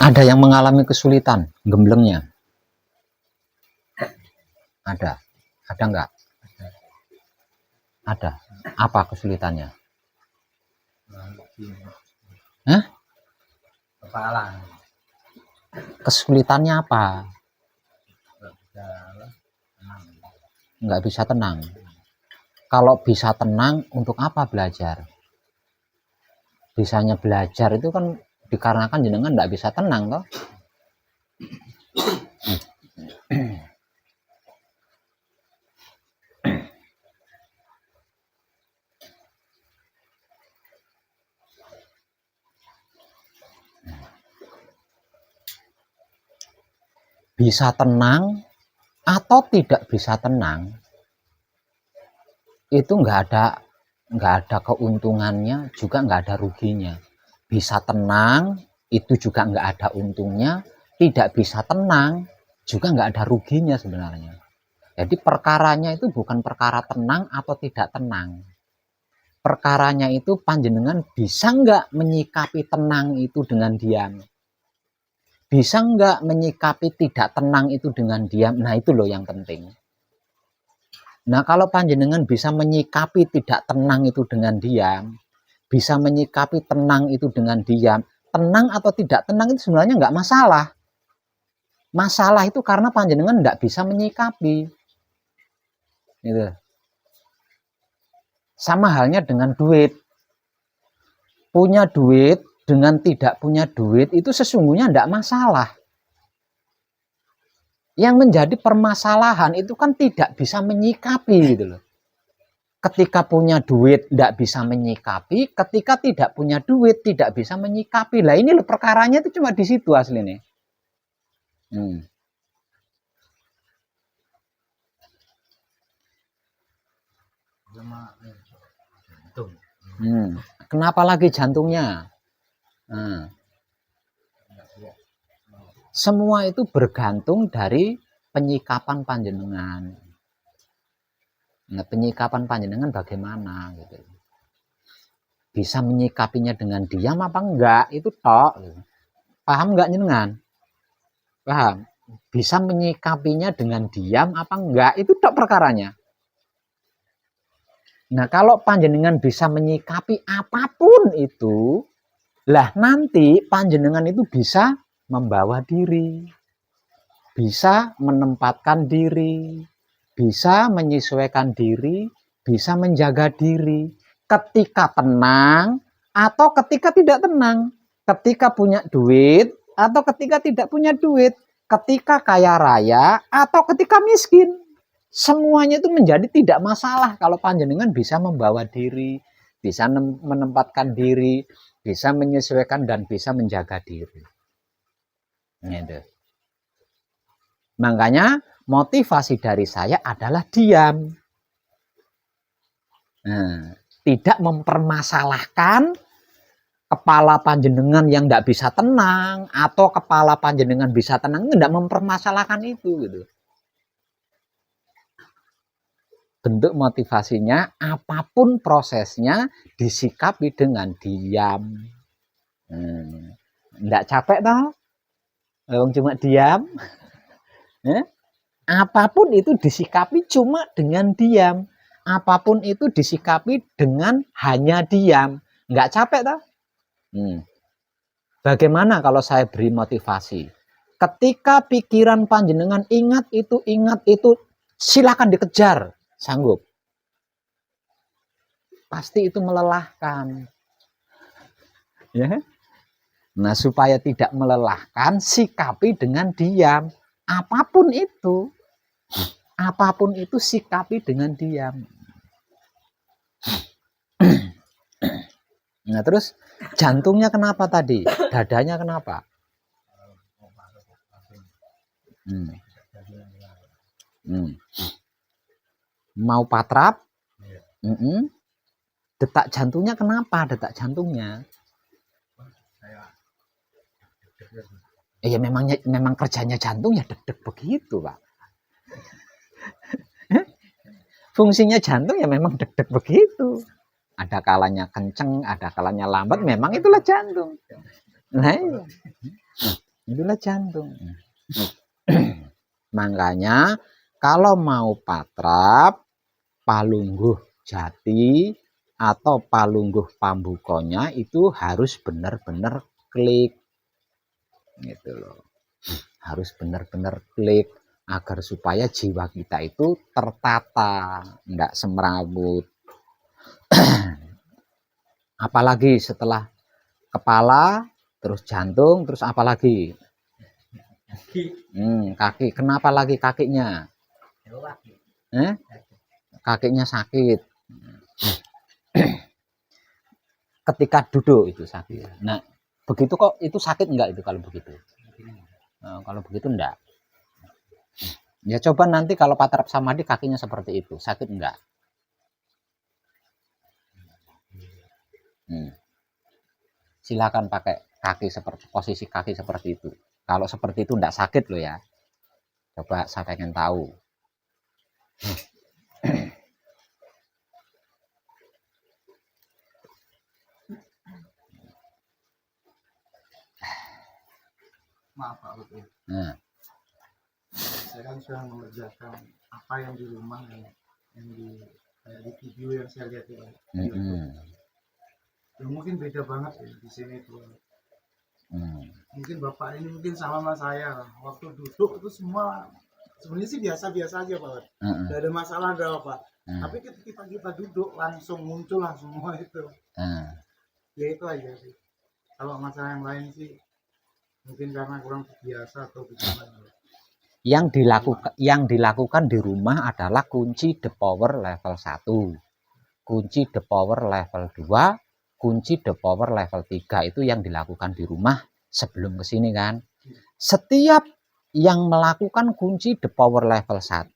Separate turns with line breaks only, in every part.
Ada yang mengalami kesulitan gemblengnya? Ada. Ada enggak? Ada. Apa kesulitannya? Hah?
Kepala.
Kesulitannya apa? Enggak bisa tenang. Kalau bisa tenang, untuk apa belajar? Bisanya belajar itu kan dikarenakan jenengan enggak bisa tenang toh. Bisa tenang atau tidak bisa tenang itu nggak ada keuntungannya, juga nggak ada ruginya. Bisa tenang itu juga nggak ada untungnya, tidak bisa tenang juga nggak ada ruginya sebenarnya. Jadi perkaranya itu bukan perkara tenang atau tidak tenang. Perkaranya itu panjenengan bisa nggak menyikapi tenang itu dengan diam. Bisa nggak menyikapi tidak tenang itu dengan diam. Nah itu loh yang penting. Nah kalau panjenengan bisa menyikapi tidak tenang itu dengan diam, bisa menyikapi tenang itu dengan diam, tenang atau tidak tenang itu sebenarnya nggak masalah. Masalah itu karena panjenengan nggak bisa menyikapi. Gitu. Sama halnya dengan duit. Punya duit dengan tidak punya duit itu sesungguhnya tidak masalah. Yang menjadi permasalahan itu kan tidak bisa menyikapi gitu loh. Ketika punya duit tidak bisa menyikapi, ketika tidak punya duit tidak bisa menyikapi. Lah ini loh perkaranya itu cuma di situ aslinya. Kenapa lagi jantungnya? Semua itu bergantung dari penyikapan panjenengan. Nah, penyikapan panjenengan bagaimana gitu. Bisa menyikapinya dengan diam apa enggak itu tok. Paham enggak jenengan? Paham? Bisa menyikapinya dengan diam apa enggak itu tok perkaranya. Nah, kalau panjenengan bisa menyikapi apapun itu, lah nanti panjenengan itu bisa membawa diri, bisa menempatkan diri, bisa menyesuaikan diri, bisa menjaga diri ketika tenang atau ketika tidak tenang, ketika punya duit atau ketika tidak punya duit, ketika kaya raya atau ketika miskin. Semuanya itu menjadi tidak masalah kalau panjenengan bisa membawa diri, bisa menempatkan diri, bisa menyesuaikan dan bisa menjaga diri. Gitu. Makanya motivasi dari saya adalah diam. Tidak mempermasalahkan kepala panjenengan yang tidak bisa tenang atau kepala panjenengan bisa tenang, tidak mempermasalahkan itu gitu. Bentuk motivasinya apapun prosesnya disikapi dengan diam. Tidak capek toh? Cuma diam. Apapun itu disikapi cuma dengan diam. Apapun itu disikapi dengan hanya diam. Nggak capek toh? Bagaimana kalau saya beri motivasi? Ketika pikiran panjenengan ingat itu, silakan dikejar. Sanggup. Pasti itu melelahkan. Ya. Nah, supaya tidak melelahkan, sikapi dengan diam. Apapun itu sikapi dengan diam. Nah, terus jantungnya kenapa tadi? Dadanya kenapa? Mau patrap? Detak jantungnya kenapa? Detak jantungnya? Ya memang kerjanya jantung ya deg-deg begitu, Pak. Fungsinya jantung ya memang deg-deg begitu. Ada kalanya kenceng, ada kalanya lambat, memang itulah jantung. Nah, Itulah jantung. Makanya kalau mau patrap, palungguh jati atau palungguh pambukonya itu harus benar-benar klik. Gitu loh. Harus benar-benar klik agar supaya jiwa kita itu tertata, enggak semrawut. Apalagi setelah kepala, terus jantung, terus apa lagi? Kaki. Kenapa lagi kakinya? Kakinya sakit. Ketika duduk itu sakit. Nah, begitu kok itu sakit enggak itu kalau begitu? Nah, kalau begitu enggak. Ya coba nanti kalau patrap samadhi kakinya seperti itu, sakit enggak? Silakan pakai kaki seperti posisi kaki seperti itu. Kalau seperti itu enggak sakit loh ya. Coba saya pengen tahu.
Maaf Pak Lutfi. Saya kan sudah mengerjakan apa yang di rumah yang di video yang saya lihat itu. Ya, mungkin beda banget ya di sini tuh. Mungkin Bapak ini mungkin sama saya lah. Waktu duduk itu semua sebenarnya sih biasa-biasa aja Pak. Tidak ada masalah ada apa. Tapi ketika kita duduk langsung muncul lah semua itu. Ya itu aja sih. Kalau masalah yang lain sih mungkin karena kurang biasa atau gimana.
Yang dilakukan di rumah adalah kunci the power level 1, kunci the power level 2, kunci the power level 3 itu yang dilakukan di rumah sebelum ke sini kan. Setiap yang melakukan kunci the power level 1,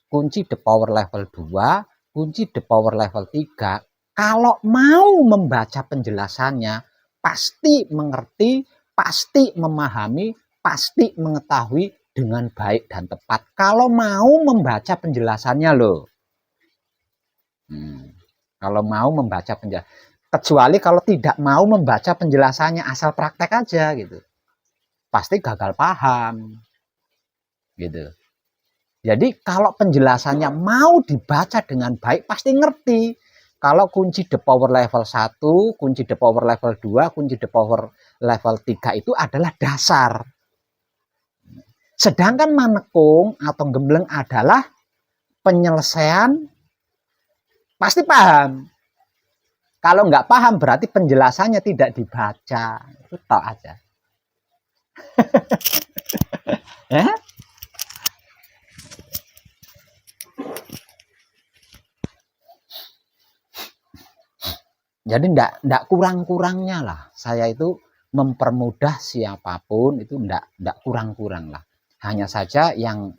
kunci the power level 2, kunci the power level 3, kalau mau membaca penjelasannya pasti mengerti, pasti memahami, pasti mengetahui dengan baik dan tepat. Kalau mau membaca penjelasannya loh. Kalau mau membaca penjelasan. Kecuali kalau tidak mau membaca penjelasannya, asal praktek aja gitu. Pasti gagal paham. Gitu. Jadi kalau penjelasannya mau dibaca dengan baik, pasti ngerti. Kalau kunci the power level 1, kunci the power level 2, kunci the power level 3 itu adalah dasar. Sedangkan manekung atau gembleng adalah penyelesaian, pasti paham. Kalau nggak paham berarti penjelasannya tidak dibaca. Itu tahu aja. Jadi enggak kurang-kurangnya lah. Saya itu mempermudah siapapun itu enggak kurang-kurang lah. Hanya saja yang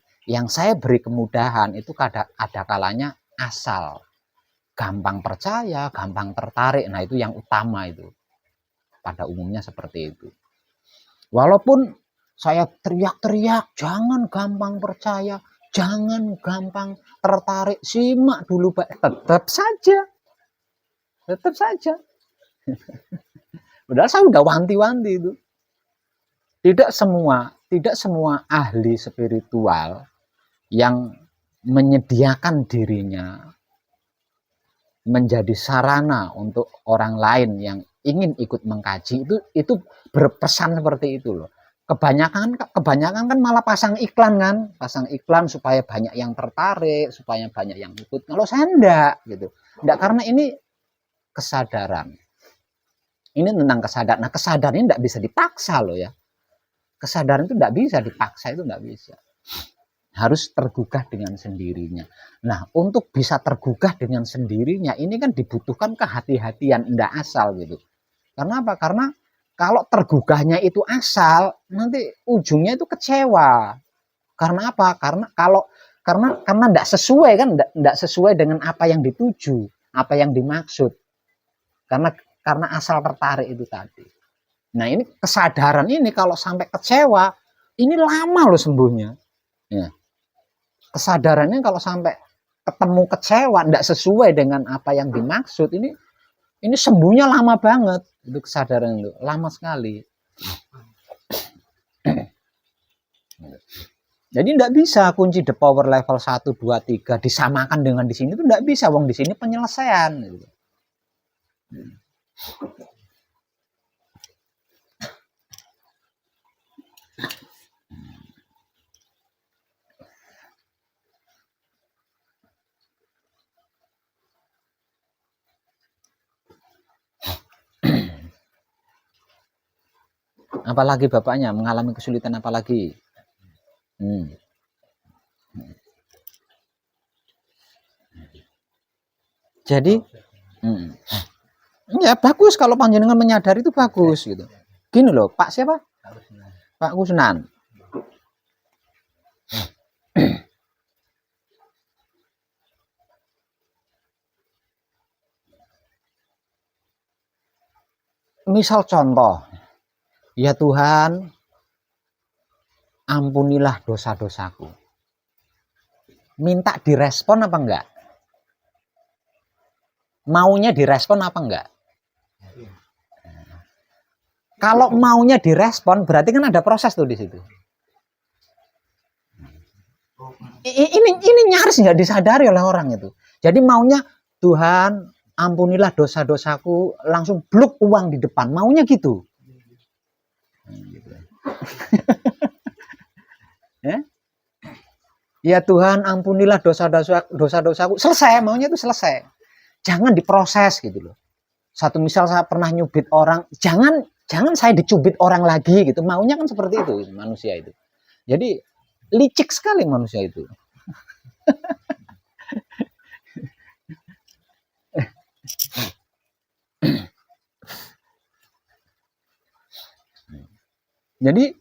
saya beri kemudahan itu ada kalanya asal. Gampang percaya, gampang tertarik. Nah itu yang utama itu. Pada umumnya seperti itu. Walaupun saya teriak-teriak, jangan gampang percaya, jangan gampang tertarik, simak dulu Pak. Tetap saja. Padahal saya udah wanti-wanti itu. Tidak semua ahli spiritual yang menyediakan dirinya menjadi sarana untuk orang lain yang ingin ikut mengkaji itu berpesan seperti itu loh. Kebanyakan kan malah pasang iklan supaya banyak yang tertarik, supaya banyak yang ikut. Kalau saya enggak gitu. Enggak, karena ini kesadaran. Ini tentang kesadaran. Nah, kesadaran ini enggak bisa dipaksa loh ya. Kesadaran itu enggak bisa dipaksa, itu enggak bisa. Harus tergugah dengan sendirinya. Nah, untuk bisa tergugah dengan sendirinya, ini kan dibutuhkan kehati-hatian, enggak asal gitu. Karena apa? Karena kalau tergugahnya itu asal, nanti ujungnya itu kecewa. Karena apa? Karena enggak sesuai kan, enggak sesuai dengan apa yang dituju, apa yang dimaksud. Karena asal tertarik itu tadi. Nah, ini kesadaran ini kalau sampai kecewa, ini lama loh sembuhnya. Ya. Kesadarannya kalau sampai ketemu kecewa, tidak sesuai dengan apa yang dimaksud, ini sembuhnya lama banget. Itu kesadaran itu lama sekali. Jadi tidak bisa kunci the power level 1, 2, 3 disamakan dengan di sini itu tidak bisa. Wong di sini penyelesaian. Gitu. Apalagi bapaknya mengalami kesulitan apalagi? Jadi, ya bagus kalau panjenengan menyadari itu bagus gitu. Gini loh, Pak siapa? Pak Kusnan. Misal contoh, ya Tuhan, ampunilah dosa-dosaku. Minta direspon apa enggak? Maunya direspon apa enggak? Kalau maunya direspon, berarti kan ada proses tuh di situ. Ini nyaris nggak disadari oleh orang itu. Jadi maunya Tuhan ampunilah dosa-dosaku, langsung bluk uang di depan. Maunya gitu. Ya Tuhan ampunilah dosa-dosaku. Selesai, maunya itu selesai. Jangan diproses gitu loh. Satu misal saya pernah nyubit orang, jangan saya dicubit orang lagi gitu. Maunya kan seperti itu manusia itu. Jadi licik sekali manusia itu. Jadi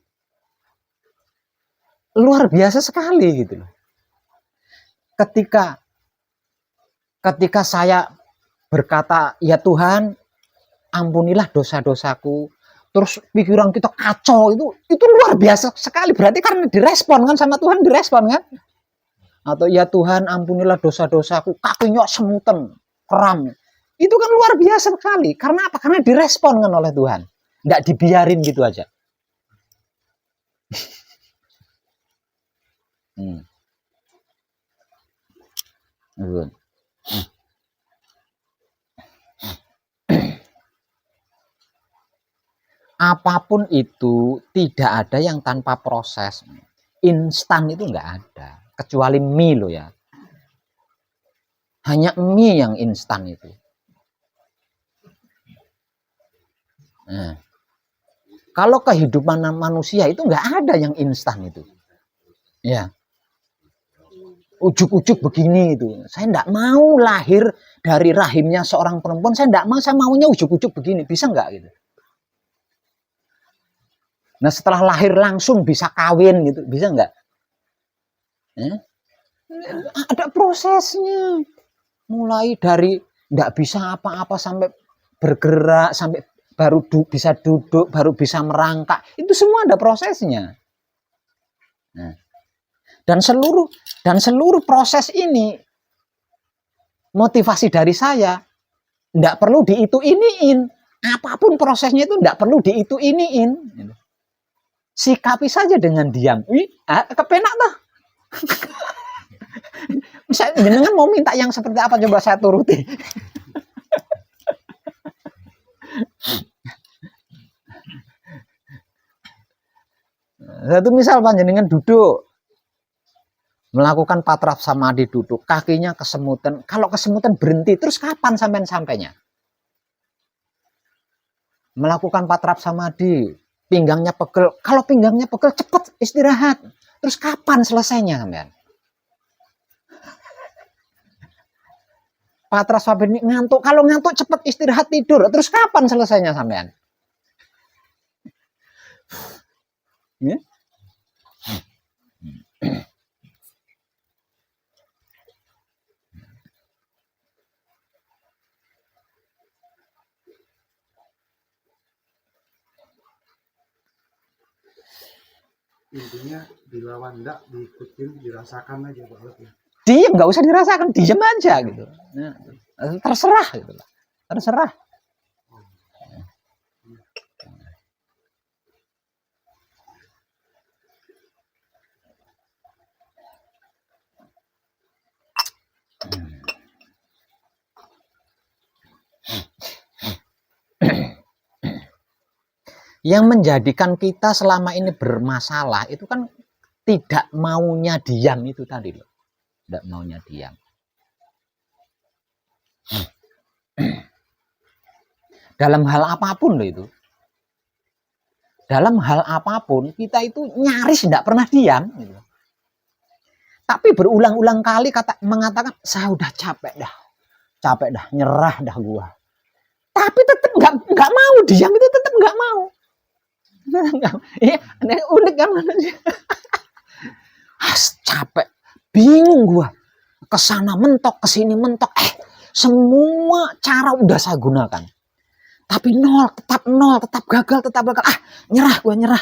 luar biasa sekali gitu loh. Ketika saya berkata, ya Tuhan, ampunilah dosa-dosaku, terus pikiran kita kacau, itu luar biasa sekali. Berarti karena direspon kan sama Tuhan, direspon kan? Atau ya Tuhan, ampunilah dosa-dosaku, kakinya semutan, kram. Itu kan luar biasa sekali. Karena apa? Karena direspon kan oleh Tuhan. Nggak dibiarin gitu aja. Apapun itu tidak ada yang tanpa proses. Instan itu nggak ada. Kecuali mie loh ya. Hanya mie yang instan itu. Nah, kalau kehidupan manusia itu nggak ada yang instan itu. Ya. Ujuk-ujuk begini itu. Saya nggak mau lahir dari rahimnya seorang perempuan. Saya nggak mau, saya maunya ujuk-ujuk begini. Bisa nggak gitu? Nah setelah lahir langsung bisa kawin gitu, bisa nggak? Ada prosesnya. Mulai dari nggak bisa apa-apa sampai bergerak, sampai baru bisa duduk, baru bisa merangkak. Itu semua ada prosesnya. Nah, dan seluruh proses ini motivasi dari saya nggak perlu diitu-iniin. Apapun prosesnya itu nggak perlu diitu-iniin. Sikapi saja dengan diam. Kepenak tuh. Saya jenengan mau minta yang seperti apa, coba saya turuti. Satu misal panjenengan duduk melakukan patraf samadhi, duduk kakinya kesemutan. Kalau kesemutan berhenti, terus kapan sampainya? Melakukan patraf samadhi, pinggangnya pegel. Kalau pinggangnya pegel, cepat istirahat. Terus kapan selesainya sampean? Patraf samadhi ngantuk. Kalau ngantuk cepat istirahat tidur. Terus kapan selesainya sampean? Ya?
Intinya dilawan enggak, diikutin, dirasakan aja Pak ya.
Diem, nggak usah dirasakan, diem aja gitu. Nah, terserah gitu. Terserah. Yang menjadikan kita selama ini bermasalah itu kan tidak maunya diam itu tadi loh. Tidak maunya diam. Dalam hal apapun loh itu. Dalam hal apapun kita itu nyaris tidak pernah diam. Gitu. Tapi berulang-ulang kali mengatakan saya udah capek dah, nyerah dah gua. Tapi tetap nggak mau diam itu tetap nggak mau. Iya, unik kan manusia. Capek, bingung gua. Kesana mentok, kesini mentok. Semua cara udah saya gunakan. Tapi tetap gagal. Nyerah gua, nyerah.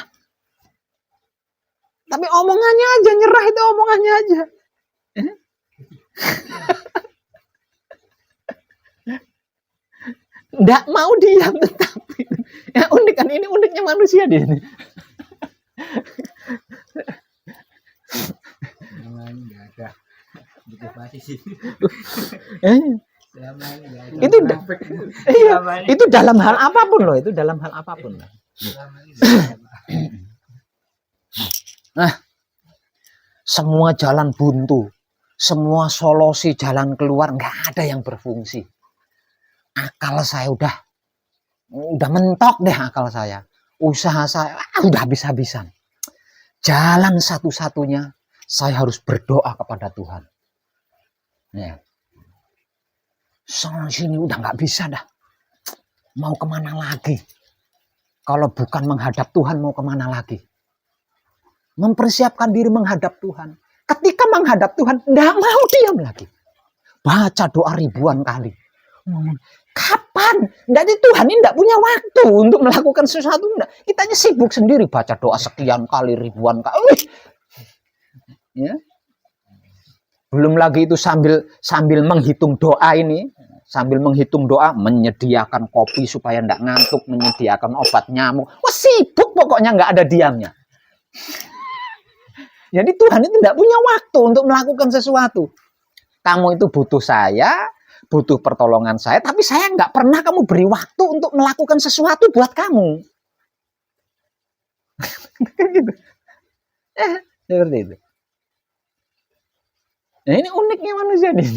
Tapi omongannya aja, nyerah itu omongannya aja. Nggak mau diam tetapi. Ya unik kan, ini uniknya manusia di sini.
Nggak ada motivasi sih.
Itu iya, itu dalam hal apapun loh, itu dalam hal apapun. Nah, semua jalan buntu, semua solusi jalan keluar nggak ada yang berfungsi. Akal saya udah mentok deh akal saya. Usaha saya udah habis-habisan. Jalan satu-satunya saya harus berdoa kepada Tuhan. Ya. Soal sini udah nggak bisa dah. Mau kemana lagi? Kalau bukan menghadap Tuhan mau kemana lagi? Mempersiapkan diri menghadap Tuhan. Ketika menghadap Tuhan nggak mau diam lagi. Baca doa ribuan kali. Kapan? Jadi Tuhan ini tidak punya waktu untuk melakukan sesuatu. Kitanya sibuk sendiri baca doa sekian kali, ribuan kali. Ya. Belum lagi itu sambil menghitung doa ini, sambil menghitung doa, menyediakan kopi supaya tidak ngantuk, menyediakan obat nyamuk. Wah sibuk pokoknya nggak ada diamnya. Jadi Tuhan itu tidak punya waktu untuk melakukan sesuatu. Kamu itu butuh saya, butuh pertolongan saya, tapi saya nggak pernah kamu beri waktu untuk melakukan sesuatu buat kamu. Gitu. Seperti itu. Nah, ini uniknya manusia nih.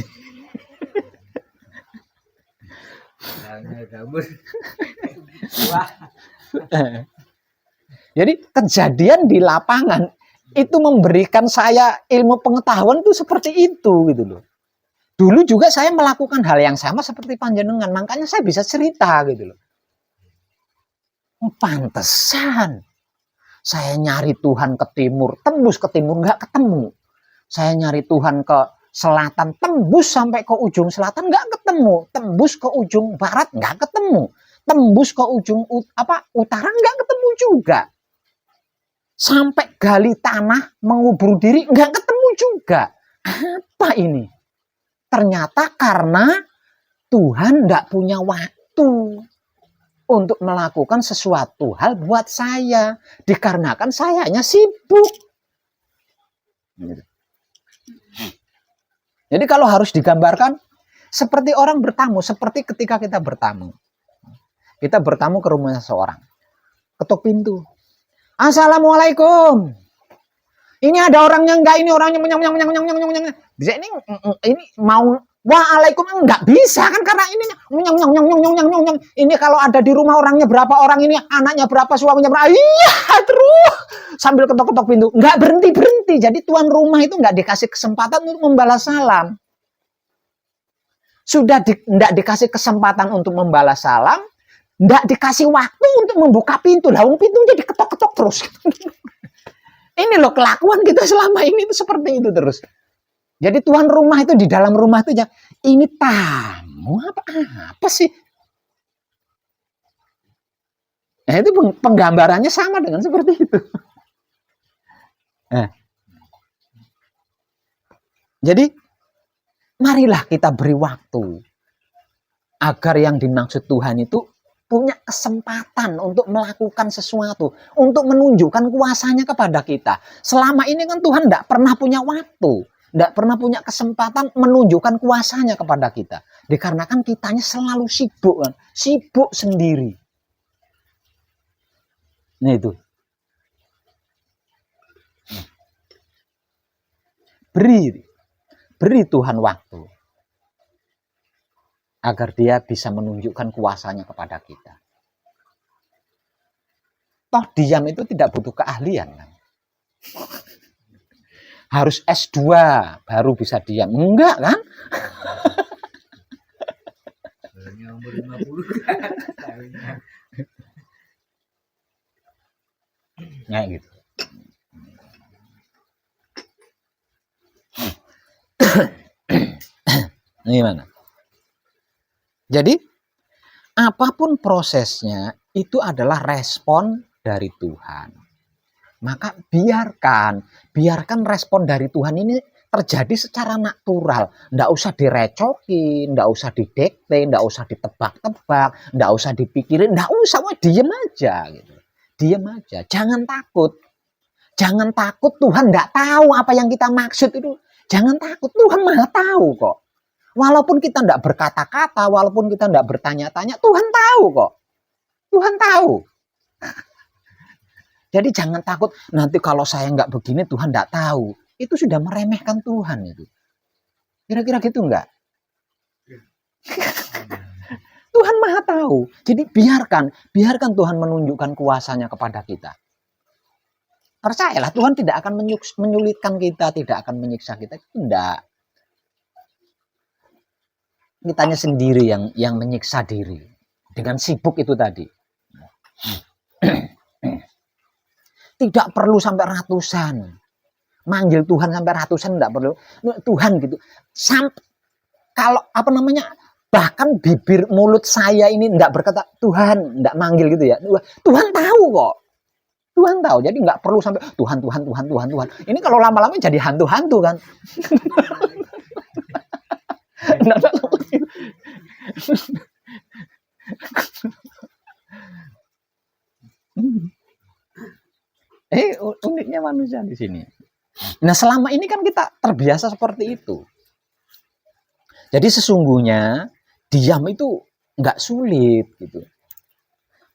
Jadi kejadian di lapangan itu memberikan saya ilmu pengetahuan itu seperti itu gitu loh. Dulu juga saya melakukan hal yang sama seperti panjenengan, makanya saya bisa cerita gitu loh. Pantesan saya nyari Tuhan ke timur, tembus ke timur nggak ketemu. Saya nyari Tuhan ke selatan, tembus sampai ke ujung selatan nggak ketemu, tembus ke ujung barat nggak ketemu, tembus ke ujung utara nggak ketemu juga. Sampai gali tanah, mengubur diri, nggak ketemu juga. Apa ini? Ternyata karena Tuhan nggak punya waktu untuk melakukan sesuatu hal buat saya. Dikarenakan sayanya sibuk. Jadi kalau harus digambarkan, seperti orang bertamu, seperti ketika kita bertamu. Kita bertamu ke rumah seseorang. Ketuk pintu. Assalamualaikum. Ini ada orangnya enggak? Ini orangnya menyang. Bisa ini mau waalaikum enggak bisa kan karena ini menyang. Ini kalau ada di rumah orangnya berapa orang ini, anaknya berapa, suaminya berapa. Iya, terus sambil ketok-ketok pintu. Enggak berhenti. Jadi tuan rumah itu enggak dikasih kesempatan untuk membalas salam. Sudah enggak dikasih kesempatan untuk membalas salam, enggak dikasih waktu untuk membuka pintu. Laung pintunya diketok-ketok terus. Ini loh kelakuan kita selama ini itu seperti itu terus. Jadi tuan rumah itu di dalam rumah itu ini tamu apa sih? Nah, itu penggambarannya sama dengan seperti itu. Nah. Jadi marilah kita beri waktu agar yang dimaksud Tuhan itu punya kesempatan untuk melakukan sesuatu, untuk menunjukkan kuasanya kepada kita. Selama ini kan Tuhan tidak pernah punya waktu, tidak pernah punya kesempatan menunjukkan kuasanya kepada kita. Dikarenakan kitanya selalu sibuk, kan? Sibuk sendiri. Nah itu. Beri Tuhan waktu agar dia bisa menunjukkan kuasanya kepada kita. Toh diam itu tidak butuh keahlian. Harus S2 baru bisa diam. Enggak kan?
Barunya umur 50 tahunnya.
Nah gitu. Gimana? Jadi apapun prosesnya itu adalah respon dari Tuhan. Maka biarkan respon dari Tuhan ini terjadi secara natural. Nggak usah direcokin, nggak usah didekte, nggak usah ditebak-tebak, nggak usah dipikirin, nggak usah, diem aja gitu. Diem aja, jangan takut. Jangan takut Tuhan nggak tahu apa yang kita maksud itu. Jangan takut, Tuhan Maha tahu kok. Walaupun kita nggak berkata-kata, walaupun kita nggak bertanya-tanya, Tuhan tahu kok. Tuhan tahu. Jadi jangan takut, nanti kalau saya nggak begini Tuhan nggak tahu. Itu sudah meremehkan Tuhan itu. Kira-kira gitu nggak? Tuhan Maha tahu. Jadi biarkan Tuhan menunjukkan kuasanya kepada kita. Percayalah, Tuhan tidak akan menyulitkan kita, tidak akan menyiksa kita. Tidak. Kitanya sendiri yang menyiksa diri dengan sibuk itu tadi. Tidak perlu sampai ratusan. Manggil Tuhan sampai ratusan tidak perlu. Tuhan gitu. Kalau bahkan bibir mulut saya ini tidak berkata Tuhan, tidak manggil gitu ya. Tuhan tahu kok. Tuhan tahu. Jadi nggak perlu sampai Tuhan. Ini kalau lama-lama jadi hantu-hantu kan. Uniknya manusia di sini. Nah, selama ini kan kita terbiasa seperti itu. Jadi sesungguhnya diam itu nggak sulit gitu.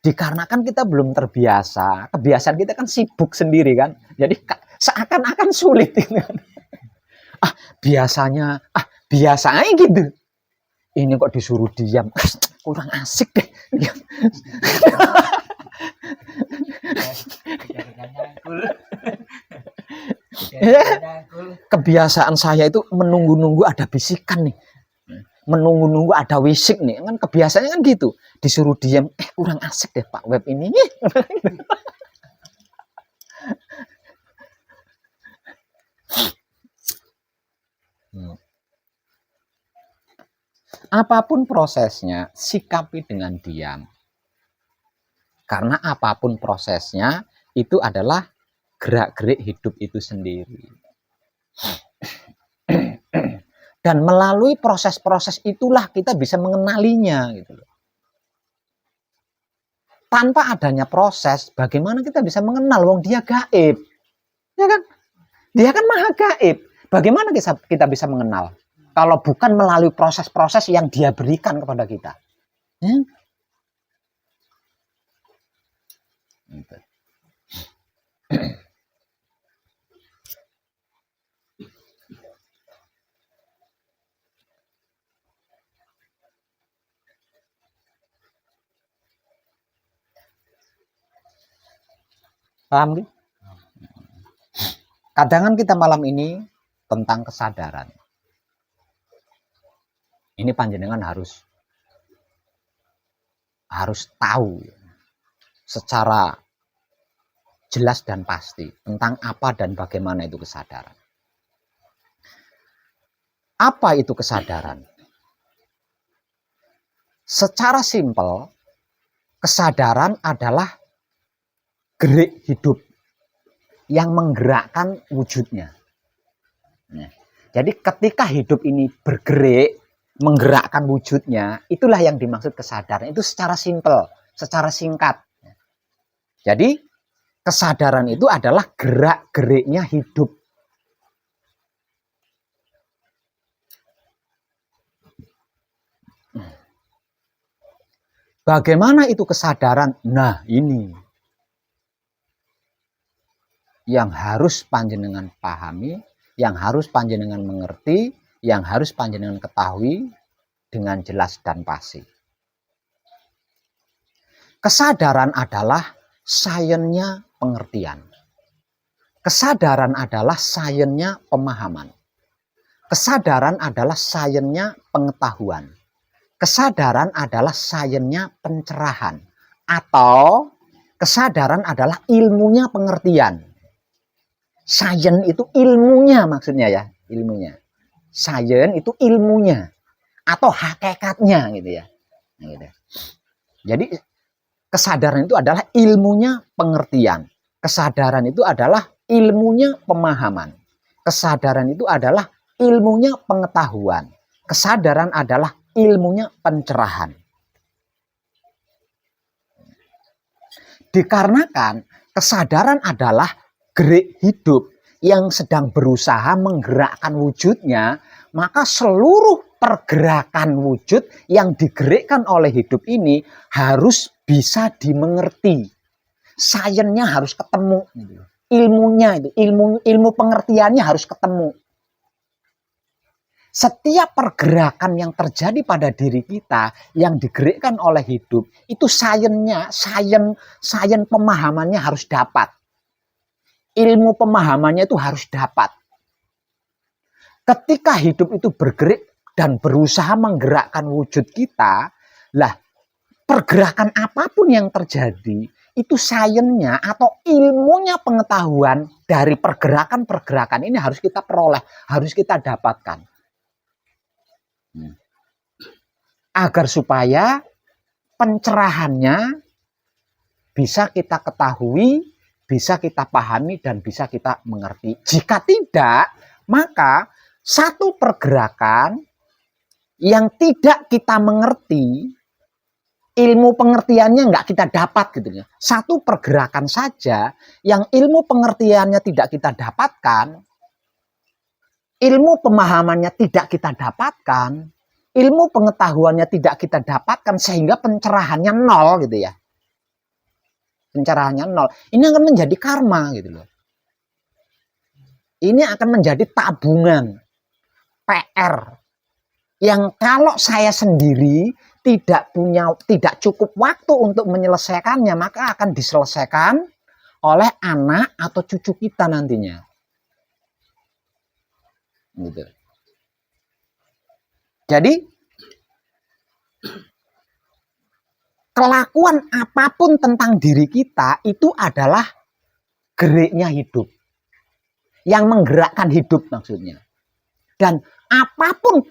Dikarenakan kita belum terbiasa, kebiasaan kita kan sibuk sendiri kan. Jadi seakan-akan sulit gitu kan. Biasa aja gitu. Ini kok disuruh diam, kurang asik deh. Kebiasaan saya itu menunggu-nunggu ada bisikan nih. Menunggu-nunggu ada wisik nih. Kan kebiasaannya kan gitu. Disuruh diam, kurang asik deh Pak Web ini. Apapun prosesnya, sikapi dengan diam. Karena apapun prosesnya, itu adalah gerak-gerik hidup itu sendiri. Dan melalui proses-proses itulah kita bisa mengenalinya. Gitu loh. Tanpa adanya proses, bagaimana kita bisa mengenal? Wong dia gaib. Ya kan? Dia kan maha gaib. Bagaimana kita bisa mengenal? Kalau bukan melalui proses-proses yang dia berikan kepada kita. Paham gitu? Kadangan kita malam ini tentang kesadaran. Ini panjenengan harus tahu secara jelas dan pasti tentang apa dan bagaimana itu kesadaran. Apa itu kesadaran? Secara simpel, kesadaran adalah gerik hidup yang menggerakkan wujudnya. Nah, jadi ketika hidup ini bergerak, menggerakkan wujudnya, itulah yang dimaksud kesadaran. Itu secara simpel, secara singkat. Jadi kesadaran itu adalah gerak-geriknya hidup. Bagaimana itu kesadaran? Nah, ini. yang harus panjenengan pahami, yang harus panjenengan mengerti, yang harus panjenengan ketahui dengan jelas dan pasti. Kesadaran adalah sainsnya pengertian. Kesadaran adalah sainsnya pemahaman. Kesadaran adalah sainsnya pengetahuan. Kesadaran adalah sainsnya pencerahan. Atau kesadaran adalah ilmunya pengertian. Sains itu ilmunya maksudnya ya, ilmunya. Sains itu ilmunya atau hakikatnya gitu ya. Nah, gitu. Jadi kesadaran itu adalah ilmunya pengertian. Kesadaran itu adalah ilmunya pemahaman. Kesadaran itu adalah ilmunya pengetahuan. Kesadaran adalah ilmunya pencerahan. Dikarenakan kesadaran adalah gerak hidup yang sedang berusaha menggerakkan wujudnya, maka seluruh pergerakan wujud yang digerakkan oleh hidup ini harus bisa dimengerti. Sainsnya harus ketemu. Ilmunya itu, ilmu pengertiannya harus ketemu. Setiap pergerakan yang terjadi pada diri kita yang digerakkan oleh hidup, itu sainsnya, sains pemahamannya harus dapat. Ilmu pemahamannya itu harus dapat. Ketika hidup itu bergerak dan berusaha menggerakkan wujud kita, lah pergerakan apapun yang terjadi, itu sainsnya atau ilmunya pengetahuan dari pergerakan-pergerakan ini harus kita peroleh, harus kita dapatkan. Agar supaya pencerahannya bisa kita ketahui, bisa kita pahami, dan bisa kita mengerti. Jika tidak, maka satu pergerakan yang tidak kita mengerti, ilmu pengertiannya nggak kita dapat gitu ya. Satu pergerakan saja yang ilmu pengertiannya tidak kita dapatkan, ilmu pemahamannya tidak kita dapatkan, ilmu pengetahuannya tidak kita dapatkan, sehingga pencerahannya nol gitu ya. Pencerahannya nol. Ini akan menjadi karma gitu loh. Ini akan menjadi tabungan PR yang kalau saya sendiri tidak cukup waktu untuk menyelesaikannya, maka akan diselesaikan oleh anak atau cucu kita nantinya. Gitu. Jadi kelakuan apapun tentang diri kita itu adalah geraknya hidup. Yang menggerakkan hidup maksudnya. Dan apapun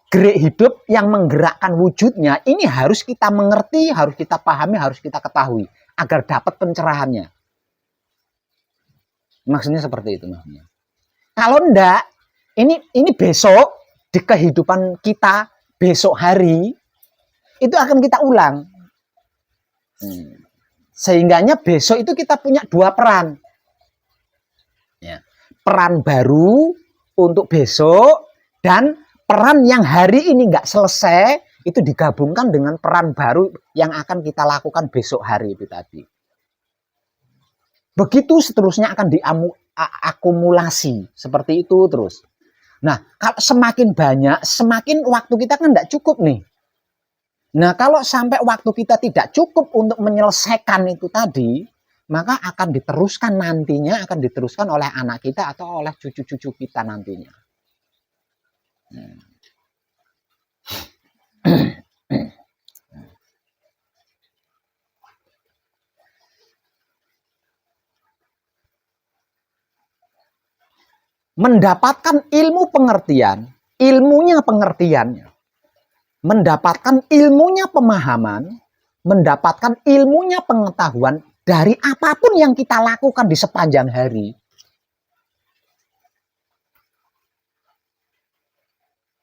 gerak hidup yang menggerakkan wujudnya, ini harus kita mengerti, harus kita pahami, harus kita ketahui agar dapat pencerahannya. Maksudnya seperti itu maksudnya. Kalau enggak, ini besok di kehidupan kita, besok hari itu akan kita ulang. Sehingganya besok itu kita punya dua peran. Ya. Peran baru untuk besok dan peran yang hari ini nggak selesai itu digabungkan dengan peran baru yang akan kita lakukan besok hari itu tadi. Begitu seterusnya akan diakumulasi seperti itu terus. Nah, kalau semakin banyak, semakin waktu kita kan nggak cukup nih. Nah, kalau sampai waktu kita tidak cukup untuk menyelesaikan itu tadi, maka akan diteruskan nantinya, akan diteruskan oleh anak kita atau oleh cucu-cucu kita nantinya. Mendapatkan ilmu pengertian, ilmunya pengertiannya, mendapatkan ilmunya pemahaman, mendapatkan ilmunya pengetahuan dari apapun yang kita lakukan di sepanjang hari.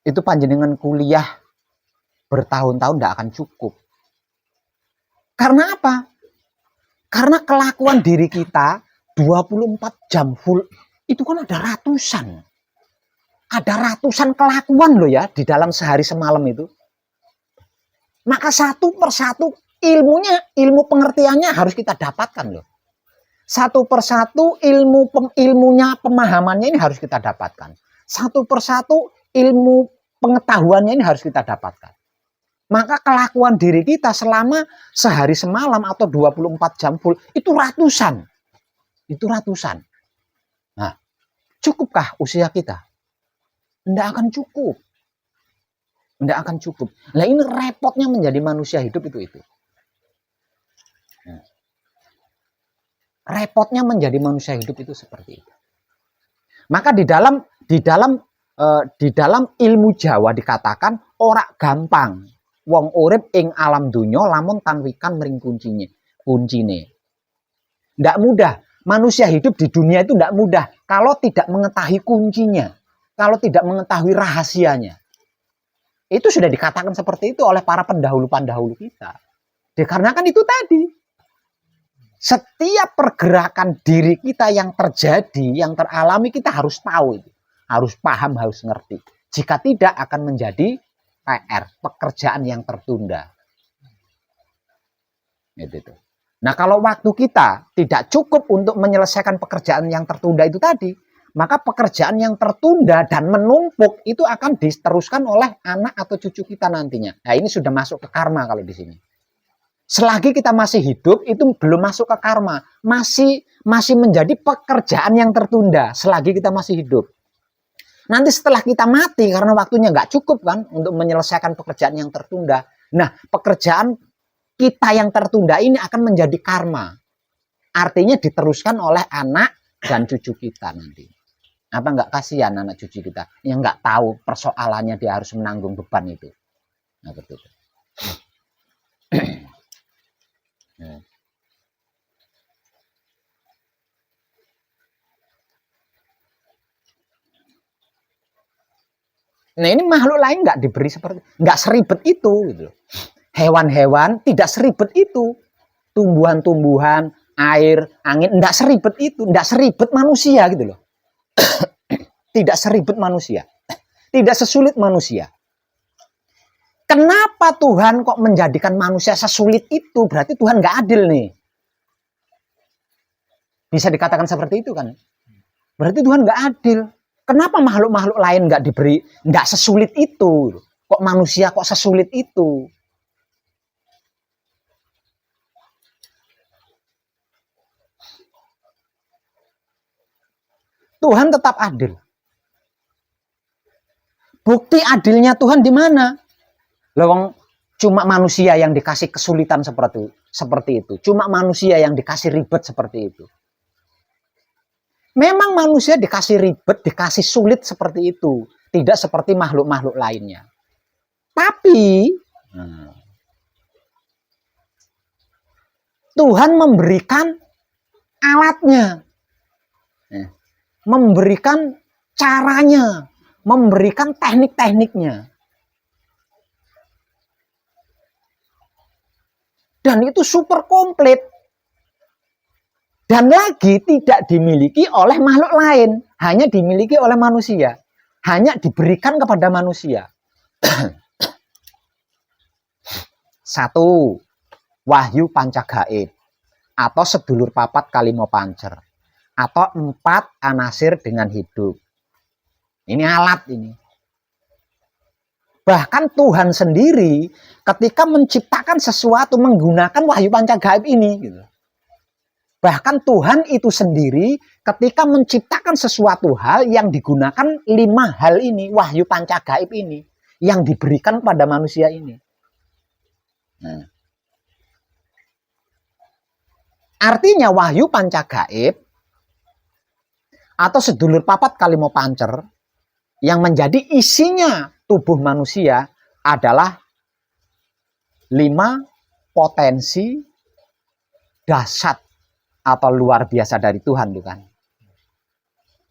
Itu panjenengan kuliah bertahun-tahun tidak akan cukup. Karena apa? Karena kelakuan diri kita 24 jam full. Itu kan ada ratusan. Ada ratusan kelakuan loh ya di dalam sehari semalam itu. Maka satu persatu ilmu pengertiannya harus kita dapatkan loh. Satu persatu ilmunya, pemahamannya ini harus kita dapatkan. Satu persatu ilmu pengetahuannya ini harus kita dapatkan. Maka kelakuan diri kita selama sehari semalam atau 24 jam full itu ratusan. Itu ratusan. Nah, cukupkah usia kita? Tidak akan cukup. Tidak akan cukup. Nah, ini repotnya menjadi manusia hidup itu. Repotnya menjadi manusia hidup itu seperti itu. Maka di dalam ilmu Jawa dikatakan ora gampang wong urip ing alam donya lamun tanwikan mring kuncine. Tidak mudah. Manusia hidup di dunia itu tidak mudah kalau tidak mengetahui kuncinya, kalau tidak mengetahui rahasianya. Itu sudah dikatakan seperti itu oleh para pendahulu-pendahulu kita. Dikarenakan itu tadi. Setiap pergerakan diri kita yang terjadi, yang teralami, kita harus tahu itu. Harus paham, harus ngerti. Jika tidak akan menjadi PR, pekerjaan yang tertunda. Gitu. Nah, kalau waktu kita tidak cukup untuk menyelesaikan pekerjaan yang tertunda itu tadi, maka pekerjaan yang tertunda dan menumpuk itu akan diteruskan oleh anak atau cucu kita nantinya. Nah, ini sudah masuk ke karma kalau di sini. Selagi kita masih hidup, itu belum masuk ke karma. Masih menjadi pekerjaan yang tertunda selagi kita masih hidup. Nanti setelah kita mati, karena waktunya nggak cukup kan untuk menyelesaikan pekerjaan yang tertunda. Nah, pekerjaan kita yang tertunda ini akan menjadi karma. Artinya diteruskan oleh anak dan cucu kita nanti. Apa nggak kasihan anak cucu kita yang nggak tahu persoalannya dia harus menanggung beban itu. Nah, betul. Nah, ini makhluk lain nggak diberi seperti, nggak seribet itu gitu. Hewan-hewan tidak seribet itu. Tumbuhan-tumbuhan, air, angin, nggak seribet itu, nggak seribet manusia gitu loh. Tidak seribet manusia, tidak sesulit manusia. Kenapa Tuhan kok menjadikan manusia sesulit itu? Berarti Tuhan nggak adil nih. Bisa dikatakan seperti itu kan? Berarti Tuhan nggak adil. Kenapa makhluk-makhluk lain nggak diberi, nggak sesulit itu? Kok manusia kok sesulit itu? Tuhan tetap adil. Bukti adilnya Tuhan di mana? Lawang cuma manusia yang dikasih kesulitan seperti itu. Cuma manusia yang dikasih ribet seperti itu. Memang manusia dikasih ribet, dikasih sulit seperti itu. Tidak seperti makhluk-makhluk lainnya. Tapi Tuhan memberikan alatnya. Memberikan caranya. Memberikan teknik-tekniknya. Dan itu super komplit. Dan lagi tidak dimiliki oleh makhluk lain. Hanya dimiliki oleh manusia. Hanya diberikan kepada manusia. 1. Wahyu Pancagaib. Atau sedulur papat kalimo pancer. Atau 4 anasir dengan hidup. Ini alat ini. Bahkan Tuhan sendiri ketika menciptakan sesuatu menggunakan wahyu pancagaib ini. Gitu. Bahkan Tuhan itu sendiri ketika menciptakan sesuatu hal yang digunakan 5 hal ini, wahyu pancagaib ini, yang diberikan pada manusia ini. Nah. Artinya wahyu pancagaib atau sedulur papat kalimo pancer yang menjadi isinya tubuh manusia adalah 5 potensi dahsyat atau luar biasa dari Tuhan, bukan?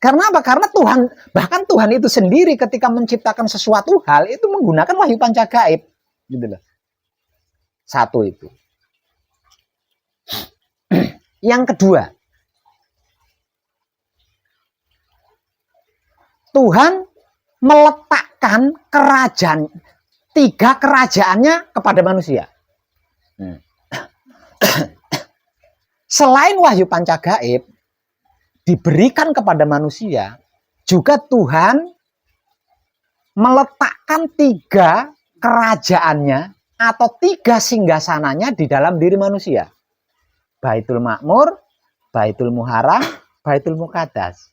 Karena apa? Karena Tuhan, bahkan Tuhan itu sendiri ketika menciptakan sesuatu hal itu menggunakan wahyu pancagaib, gitu loh. 1 itu. Yang kedua, Tuhan meletakkan kerajaan, 3 kerajaannya kepada manusia. Selain wahyu pancagaib diberikan kepada manusia, juga Tuhan meletakkan 3 kerajaannya atau 3 singgasananya di dalam diri manusia. Baitul Makmur, Baitul Muharram, Baitul Muqaddas.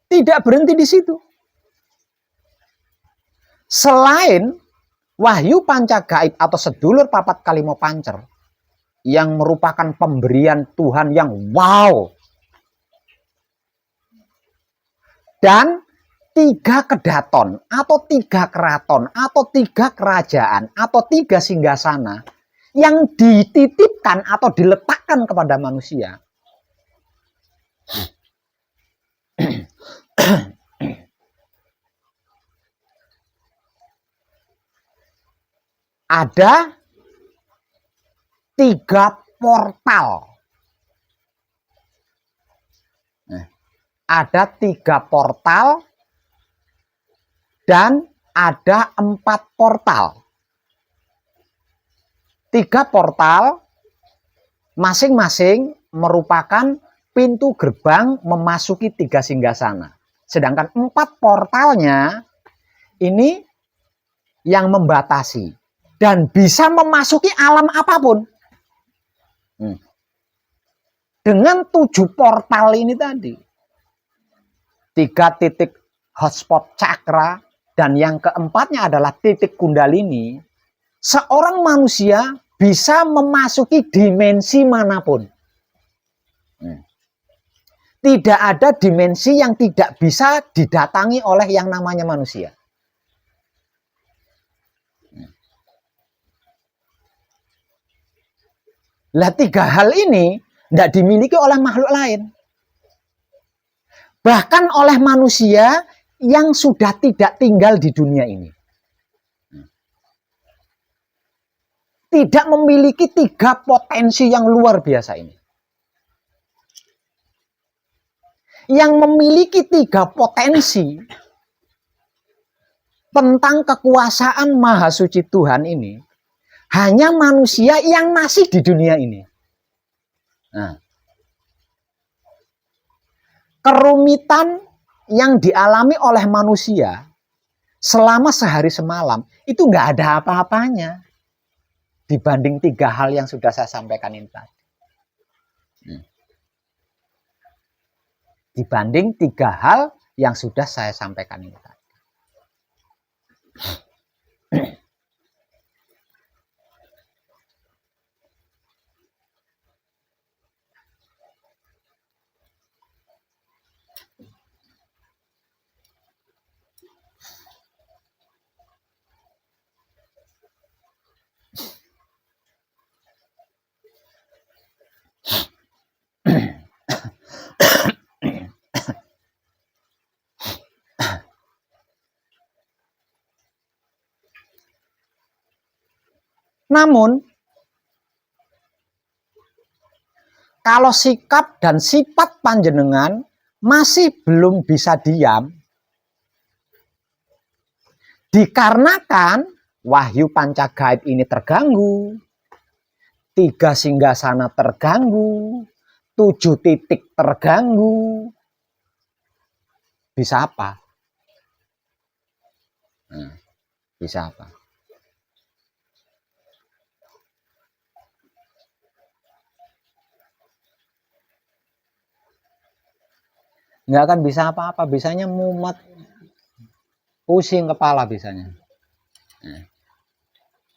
Tidak berhenti di situ. Selain wahyu pancagaib atau sedulur papat kalimo pancer yang merupakan pemberian Tuhan yang wow, dan 3 kedaton atau 3 keraton atau 3 kerajaan atau 3 singgasana yang dititipkan atau diletakkan kepada manusia. Ada 3 portal. Ada 3 portal dan ada 4 portal. 3 portal masing-masing merupakan pintu gerbang memasuki 3 singgasana. Sedangkan 4 portalnya ini yang membatasi dan bisa memasuki alam apapun. Dengan 7 portal ini tadi. 3 titik hotspot cakra dan yang keempatnya adalah titik kundalini. Seorang manusia bisa memasuki dimensi manapun. Tidak ada dimensi yang tidak bisa didatangi oleh yang namanya manusia. Lah 3 hal ini tidak dimiliki oleh makhluk lain. Bahkan oleh manusia yang sudah tidak tinggal di dunia ini. Tidak memiliki 3 potensi yang luar biasa ini. Yang memiliki 3 potensi tentang kekuasaan Maha Suci Tuhan ini hanya manusia yang masih di dunia ini. Kerumitan yang dialami oleh manusia selama sehari semalam itu nggak ada apa-apanya dibanding 3 hal yang sudah saya sampaikan ini tadi. Dibanding 3 hal yang sudah saya sampaikan ini tadi. Namun, kalau sikap dan sifat panjenengan masih belum bisa diam, dikarenakan wahyu pancagaib ini terganggu, 3 singgasana terganggu, 7 titik terganggu, bisa apa? Bisa apa? Nggak akan bisa apa-apa, bisanya mumet, pusing kepala bisanya.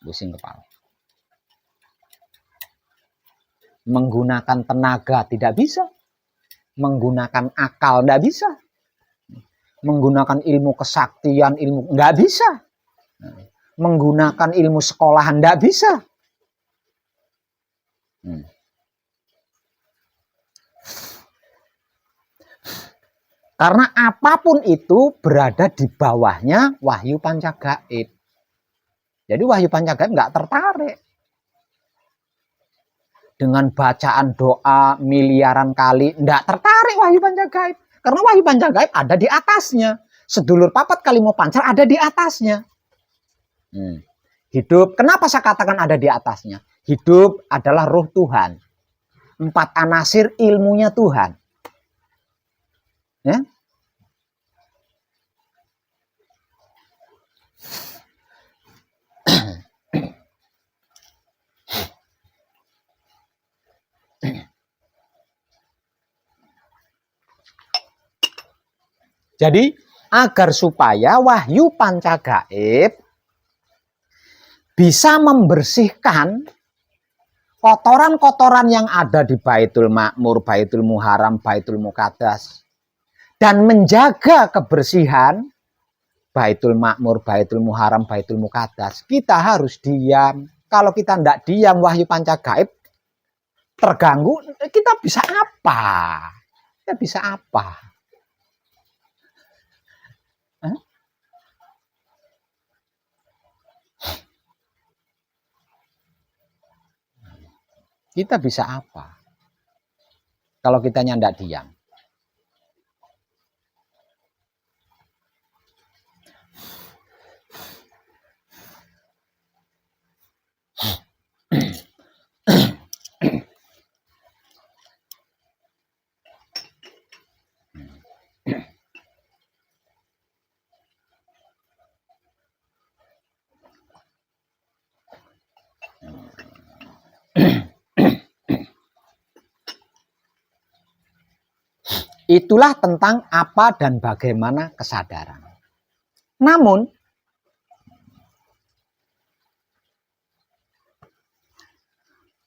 Pusing kepala. Menggunakan tenaga tidak bisa. Menggunakan akal tidak bisa. Menggunakan ilmu kesaktian, ilmu nggak bisa. Menggunakan ilmu sekolahan tidak bisa. Karena apapun itu berada di bawahnya wahyu pancagaib. Jadi wahyu pancagaib nggak tertarik. Dengan bacaan doa miliaran kali, nggak tertarik wahyu pancagaib. Karena wahyu panca gaib ada di atasnya. Sedulur papat kali mau pancar ada di atasnya. Hidup, kenapa saya katakan ada di atasnya? Hidup adalah roh Tuhan. 4 anasir ilmunya Tuhan. Ya? Jadi agar supaya wahyu panca gaib bisa membersihkan kotoran-kotoran yang ada di Baitul Makmur, Baitul Muharram, Baitul Muqaddas, dan menjaga kebersihan Baitul Makmur, Baitul Muharram, Baitul Muqaddas, kita harus diam. Kalau kita tidak diam, wahyu panca gaib terganggu, kita bisa apa? Kita bisa apa? Kita bisa apa? Kalau kita nyandak diam. Itulah tentang apa dan bagaimana kesadaran. Namun,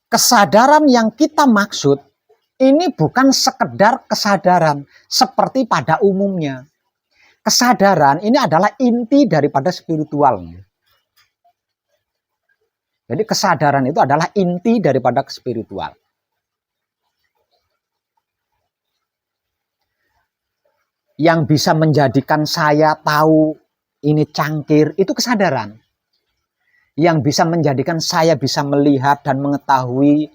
kesadaran yang kita maksud ini bukan sekedar kesadaran seperti pada umumnya. Kesadaran ini adalah inti daripada spiritualnya. Jadi kesadaran itu adalah inti daripada spiritual. Yang bisa menjadikan saya tahu ini cangkir, itu kesadaran. Yang bisa menjadikan saya bisa melihat dan mengetahui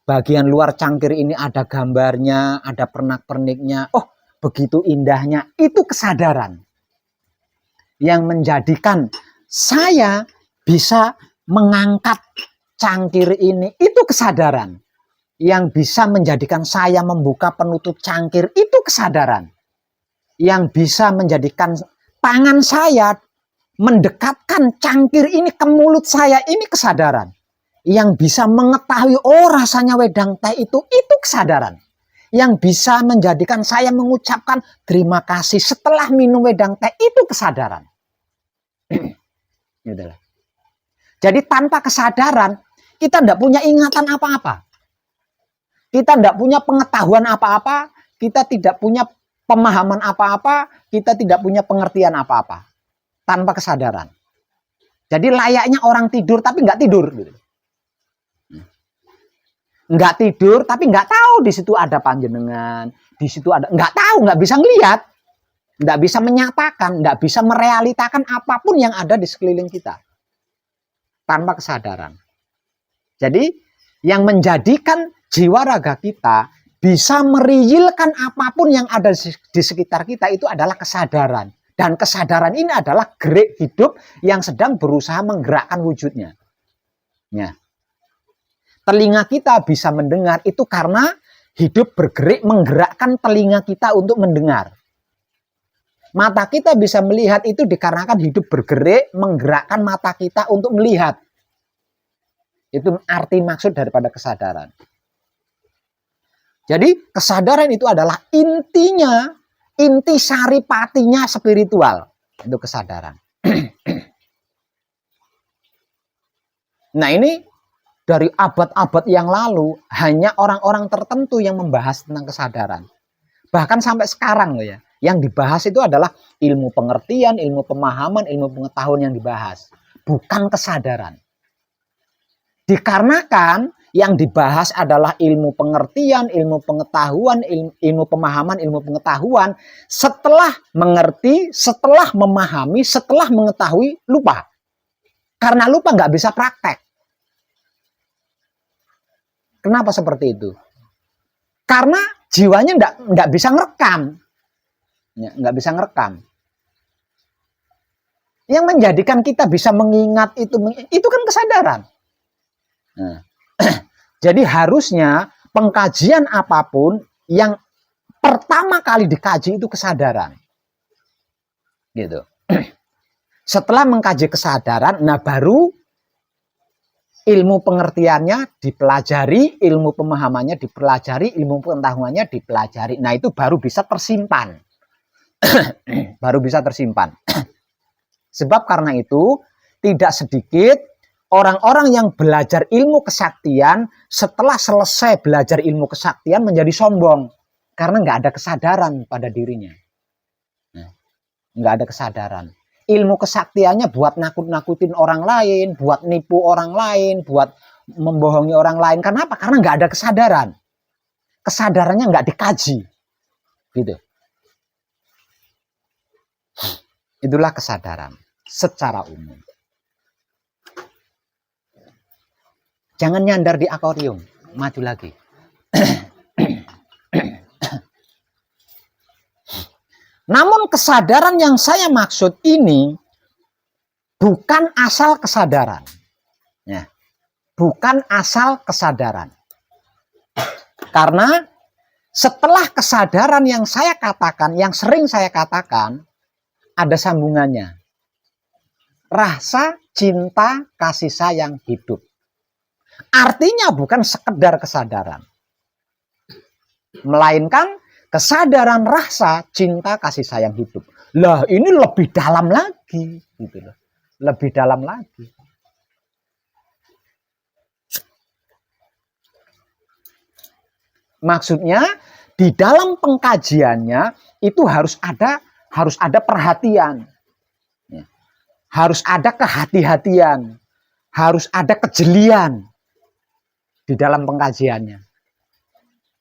bagian luar cangkir ini ada gambarnya, ada pernak-perniknya. Oh, begitu indahnya, itu kesadaran. Yang menjadikan saya bisa mengangkat cangkir ini, itu kesadaran. Yang bisa menjadikan saya membuka penutup cangkir, itu kesadaran. Yang bisa menjadikan tangan saya mendekatkan cangkir ini ke mulut saya, ini kesadaran. Yang bisa mengetahui, oh rasanya wedang teh itu kesadaran. Yang bisa menjadikan saya mengucapkan terima kasih setelah minum wedang teh, itu kesadaran. Jadi tanpa kesadaran, kita tidak punya ingatan apa-apa. Kita tidak punya pengetahuan apa-apa, kita tidak punya pemahaman apa-apa, kita tidak punya pengertian apa-apa. Tanpa kesadaran. Jadi layaknya orang tidur tapi nggak tidur. Nggak tidur tapi nggak tahu di situ ada panjenengan, di situ ada, nggak tahu, nggak bisa ngelihat, nggak bisa menyatakan, nggak bisa merealitakan apapun yang ada di sekeliling kita. Tanpa kesadaran. Jadi yang menjadikan jiwa raga kita bisa meriyilkan apapun yang ada di sekitar kita itu adalah kesadaran. Dan kesadaran ini adalah gerak hidup yang sedang berusaha menggerakkan wujudnya. Ya. Telinga kita bisa mendengar itu karena hidup bergerak menggerakkan telinga kita untuk mendengar. Mata kita bisa melihat itu dikarenakan hidup bergerak menggerakkan mata kita untuk melihat. Itu arti maksud daripada kesadaran. Jadi kesadaran itu adalah intinya, inti saripatinya spiritual. Itu kesadaran. Nah ini dari abad-abad yang lalu hanya orang-orang tertentu yang membahas tentang kesadaran. Bahkan sampai sekarang loh ya. Yang dibahas itu adalah ilmu pengertian, ilmu pemahaman, ilmu pengetahuan yang dibahas. Bukan kesadaran. Dikarenakan yang dibahas adalah ilmu pengertian, ilmu pengetahuan, ilmu pemahaman, ilmu pengetahuan. Setelah mengerti, setelah memahami, setelah mengetahui, lupa. Karena lupa nggak bisa praktek. Kenapa seperti itu? Karena jiwanya nggak bisa ngerekam. Ya, nggak bisa ngerekam. Yang menjadikan kita bisa mengingat itu kan kesadaran. Nah, jadi harusnya pengkajian apapun yang pertama kali dikaji itu kesadaran. Gitu. Setelah mengkaji kesadaran, nah baru ilmu pengertiannya dipelajari, ilmu pemahamannya dipelajari, ilmu pengetahuannya dipelajari. Nah itu baru bisa tersimpan. Baru bisa tersimpan. Sebab karena itu tidak sedikit orang-orang yang belajar ilmu kesaktian setelah selesai belajar ilmu kesaktian menjadi sombong. Karena nggak ada kesadaran pada dirinya. Nggak ada kesadaran. Ilmu kesaktiannya buat nakut-nakutin orang lain, buat nipu orang lain, buat membohongi orang lain. Kenapa? Karena nggak ada kesadaran. Kesadarannya nggak dikaji. Gitu. Itulah kesadaran secara umum. Jangan nyandar di akuarium. Maju lagi. Namun kesadaran yang saya maksud ini bukan asal kesadaran. Ya, bukan asal kesadaran. Karena setelah kesadaran yang saya katakan, yang sering saya katakan, ada sambungannya. Rasa, cinta, kasih sayang, hidup. Artinya bukan sekedar kesadaran. Melainkan kesadaran rasa, cinta, kasih sayang, hidup. Lah ini lebih dalam lagi. Gitu loh. Lebih dalam lagi. Maksudnya di dalam pengkajiannya itu harus ada perhatian. Harus ada kehati-hatian. Harus ada kejelian di dalam pengkajiannya.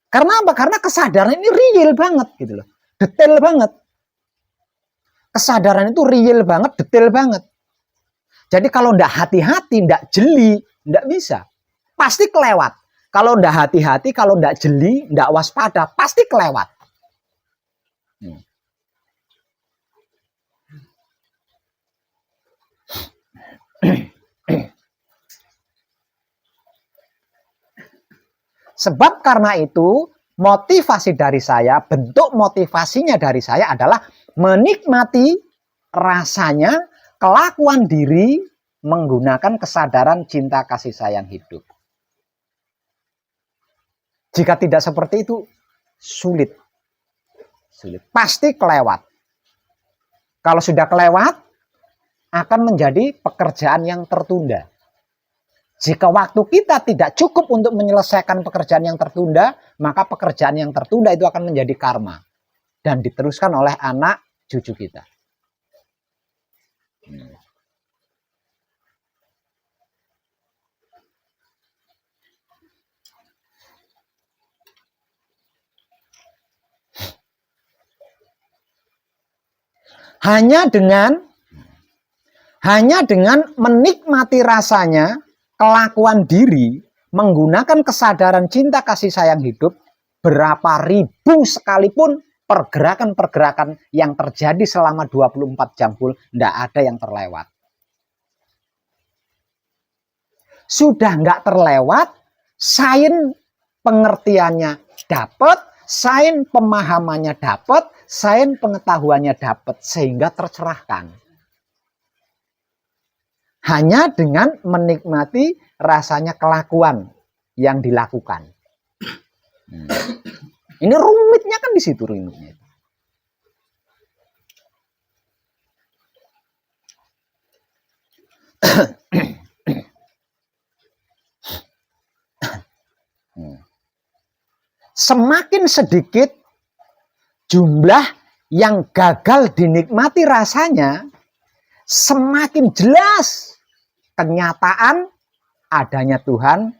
Karena apa? Karena kesadaran ini real banget gitu loh. Detail banget. Kesadaran itu real banget, detail banget. Jadi kalau ndak hati-hati, ndak jeli, ndak bisa. Pasti kelewat. Kalau ndak hati-hati, kalau ndak jeli, ndak waspada, pasti kelewat. Sebab karena itu motivasi dari saya, bentuk motivasinya dari saya adalah menikmati rasanya kelakuan diri menggunakan kesadaran cinta kasih sayang hidup. Jika tidak seperti itu, sulit. Pasti kelewat. Kalau sudah kelewat, akan menjadi pekerjaan yang tertunda. Jika waktu kita tidak cukup untuk menyelesaikan pekerjaan yang tertunda, maka pekerjaan yang tertunda itu akan menjadi karma. Dan diteruskan oleh anak cucu kita. Hanya dengan menikmati rasanya, kelakuan diri, menggunakan kesadaran cinta kasih sayang hidup, berapa ribu sekalipun pergerakan-pergerakan yang terjadi selama 24 jam pun tidak ada yang terlewat. Sudah nggak terlewat, sains pengertiannya dapat, sains pemahamannya dapat, sains pengetahuannya dapat, sehingga tercerahkan. Hanya dengan menikmati rasanya kelakuan yang dilakukan. Ini rumitnya kan di situ rumitnya. Semakin sedikit jumlah yang gagal dinikmati rasanya, semakin jelas kenyataan adanya Tuhan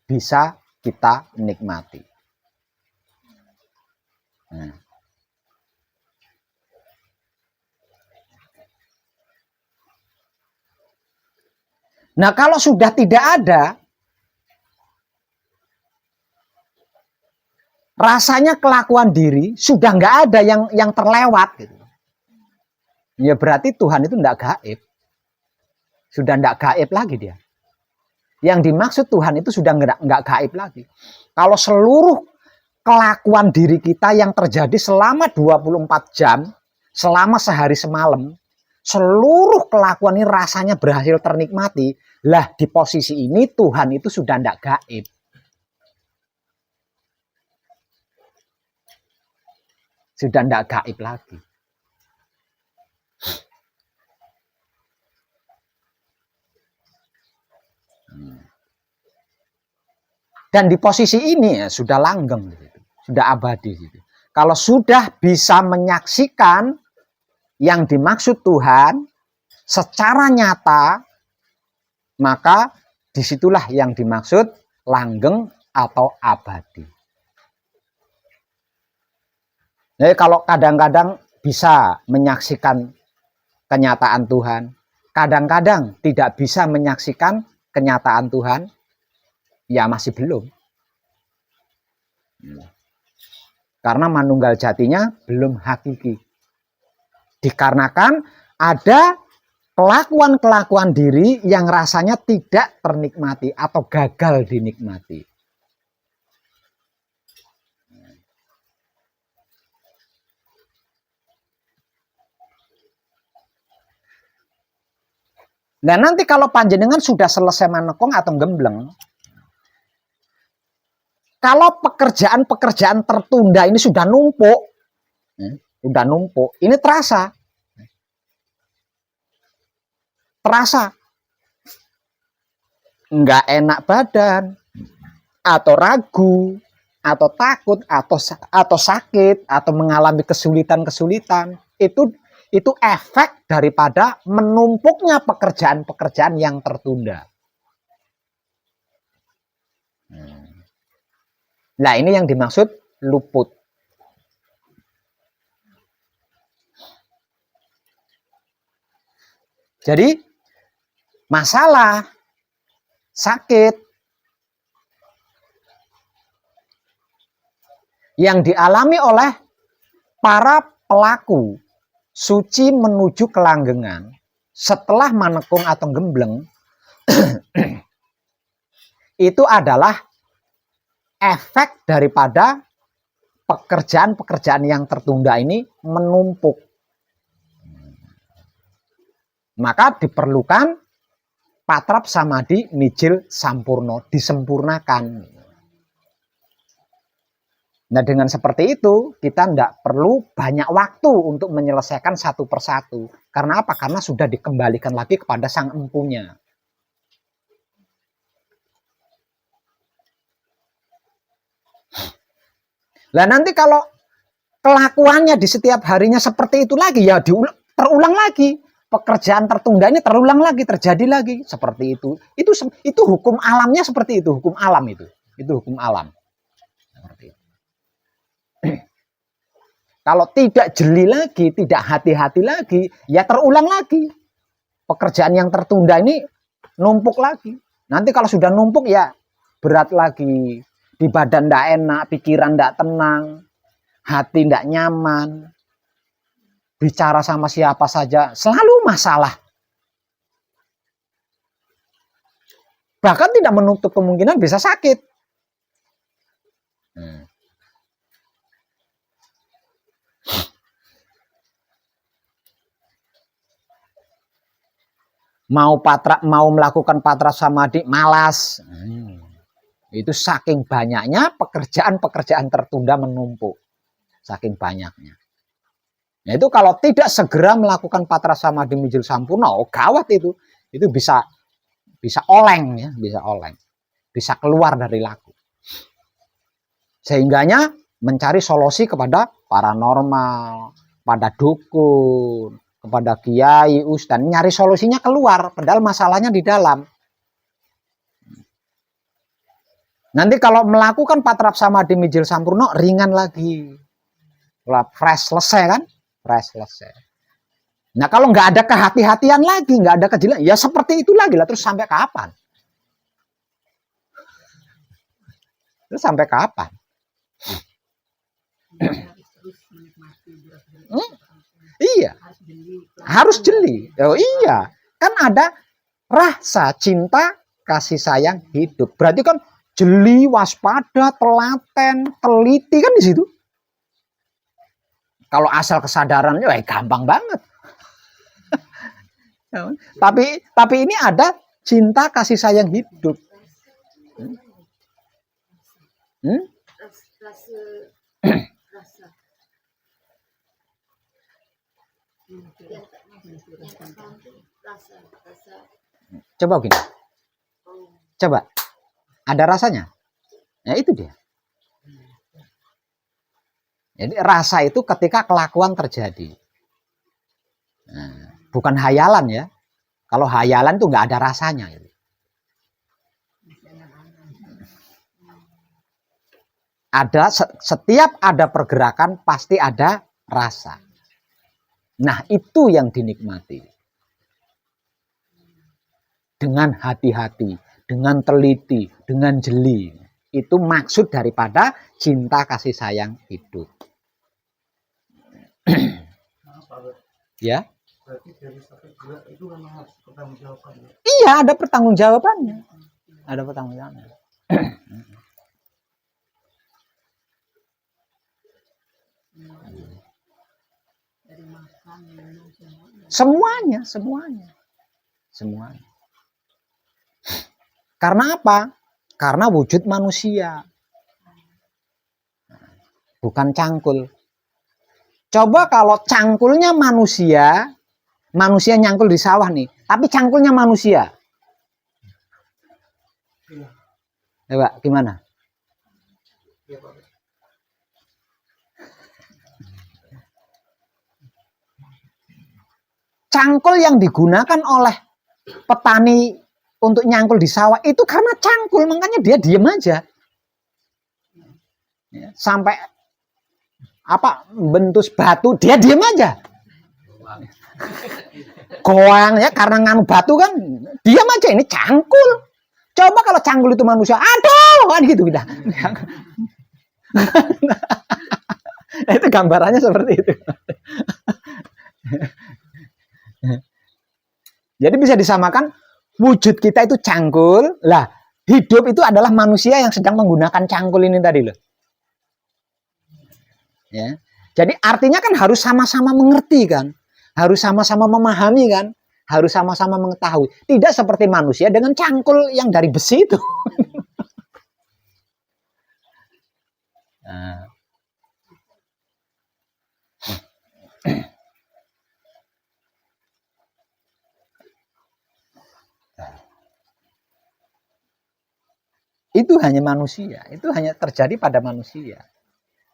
bisa kita nikmati. Nah, kalau sudah tidak ada rasanya kelakuan diri sudah nggak ada yang terlewat gitu. Ya berarti Tuhan itu nggak gaib. Sudah nggak gaib lagi dia. Yang dimaksud Tuhan itu sudah nggak gaib lagi. Kalau seluruh kelakuan diri kita yang terjadi selama 24 jam, selama sehari semalam, seluruh kelakuan ini rasanya berhasil ternikmati, lah di posisi ini Tuhan itu sudah nggak gaib. Sudah nggak gaib lagi. Dan di posisi ini ya, sudah langgeng, gitu. Sudah abadi. Gitu. Kalau sudah bisa menyaksikan yang dimaksud Tuhan secara nyata, maka disitulah yang dimaksud langgeng atau abadi. Jadi kalau kadang-kadang bisa menyaksikan kenyataan Tuhan, kadang-kadang tidak bisa menyaksikan kenyataan Tuhan, ya masih belum. Karena manunggal jatinya belum hakiki. Dikarenakan ada kelakuan-kelakuan diri yang rasanya tidak ternikmati atau gagal dinikmati. Nah nanti kalau panjenengan sudah selesai manekung atau gembleng, kalau pekerjaan-pekerjaan tertunda ini sudah numpuk, ini terasa. Nggak enak badan, atau ragu, atau takut, atau sakit, atau mengalami kesulitan-kesulitan. Itu efek daripada menumpuknya pekerjaan-pekerjaan yang tertunda. Nah ini yang dimaksud luput. Jadi masalah, sakit yang dialami oleh para pelaku suci menuju kelanggengan setelah manekung atau gembleng itu adalah efek daripada pekerjaan-pekerjaan yang tertunda ini menumpuk. Maka diperlukan patrap samadhi mijil sampurno, disempurnakan. Nah dengan seperti itu kita tidak perlu banyak waktu untuk menyelesaikan satu persatu. Karena apa? Karena sudah dikembalikan lagi kepada sang empunya. Nah nanti kalau kelakuannya di setiap harinya seperti itu lagi, ya terulang lagi. Pekerjaan tertunda ini terulang lagi, terjadi lagi seperti itu. Itu hukum alamnya seperti itu, hukum alam itu. Itu hukum alam. Seperti itu. Kalau tidak jeli lagi, tidak hati-hati lagi, ya terulang lagi. Pekerjaan yang tertunda ini numpuk lagi. Nanti kalau sudah numpuk ya berat lagi. Di badan tidak enak, pikiran tidak tenang, hati tidak nyaman. Bicara sama siapa saja selalu masalah. Bahkan tidak menutup kemungkinan bisa sakit. Mau melakukan patra samadhi malas. Itu saking banyaknya pekerjaan-pekerjaan tertunda menumpuk. Saking banyaknya. Nah itu kalau tidak segera melakukan patra samadhi mijil sampurna, oh gawat itu. Itu bisa oleng ya, bisa oleng. Bisa keluar dari laku. Sehingganya mencari solusi kepada paranormal, pada dukun, kepada kiai, ustadz, nyari solusinya keluar, padahal masalahnya di dalam. Nanti kalau melakukan patrap samadhi mijil sampurna ringan lagi. Fresh selesai kan? Fresh selesai. Nah kalau nggak ada kehati-hatian lagi, nggak ada kejelian, ya seperti itu lagi lah. Terus sampai kapan? Terus sampai kapan? Iya, harus jeli. Oh iya, kan ada rasa cinta, kasih sayang, hidup. Berarti kan jeli, waspada, telaten, teliti kan di situ. Kalau asal kesadaran, ya gampang banget. tapi ini ada cinta, kasih sayang, hidup. Coba gini. Coba. Ada rasanya? Nah, itu dia. Jadi rasa itu ketika kelakuan terjadi. Nah, bukan hayalan ya. Kalau hayalan itu nggak ada rasanya. Ada setiap ada pergerakan pasti ada rasa. Nah, itu yang dinikmati. Dengan hati-hati, dengan teliti, dengan jeli. Itu maksud daripada cinta kasih sayang hidup. Ya.
Berarti dari satu dua itu memang harus pertanggungjawaban.
Iya, ada pertanggungjawabannya. Ada pertanggungjawabannya. Semuanya. Karena apa? Karena wujud manusia. Bukan cangkul. Coba kalau cangkulnya manusia nyangkul di sawah nih, tapi cangkulnya manusia. Coba gimana? Cangkul yang digunakan oleh petani untuk nyangkul di sawah itu karena cangkul, makanya dia diem aja. Ya, sampai bentus batu dia diem aja. Goang ya, karena nganu batu kan diam aja, ini cangkul. Coba kalau cangkul itu manusia, aduh kan gitu udah. Itu gambarannya seperti itu. Jadi bisa disamakan wujud kita itu cangkul, lah hidup itu adalah manusia yang sedang menggunakan cangkul ini tadi loh. Ya. Jadi artinya kan harus sama-sama mengerti kan, harus sama-sama memahami kan, harus sama-sama mengetahui. Tidak seperti manusia dengan cangkul yang dari besi itu. Nah. Itu hanya manusia, itu hanya terjadi pada manusia.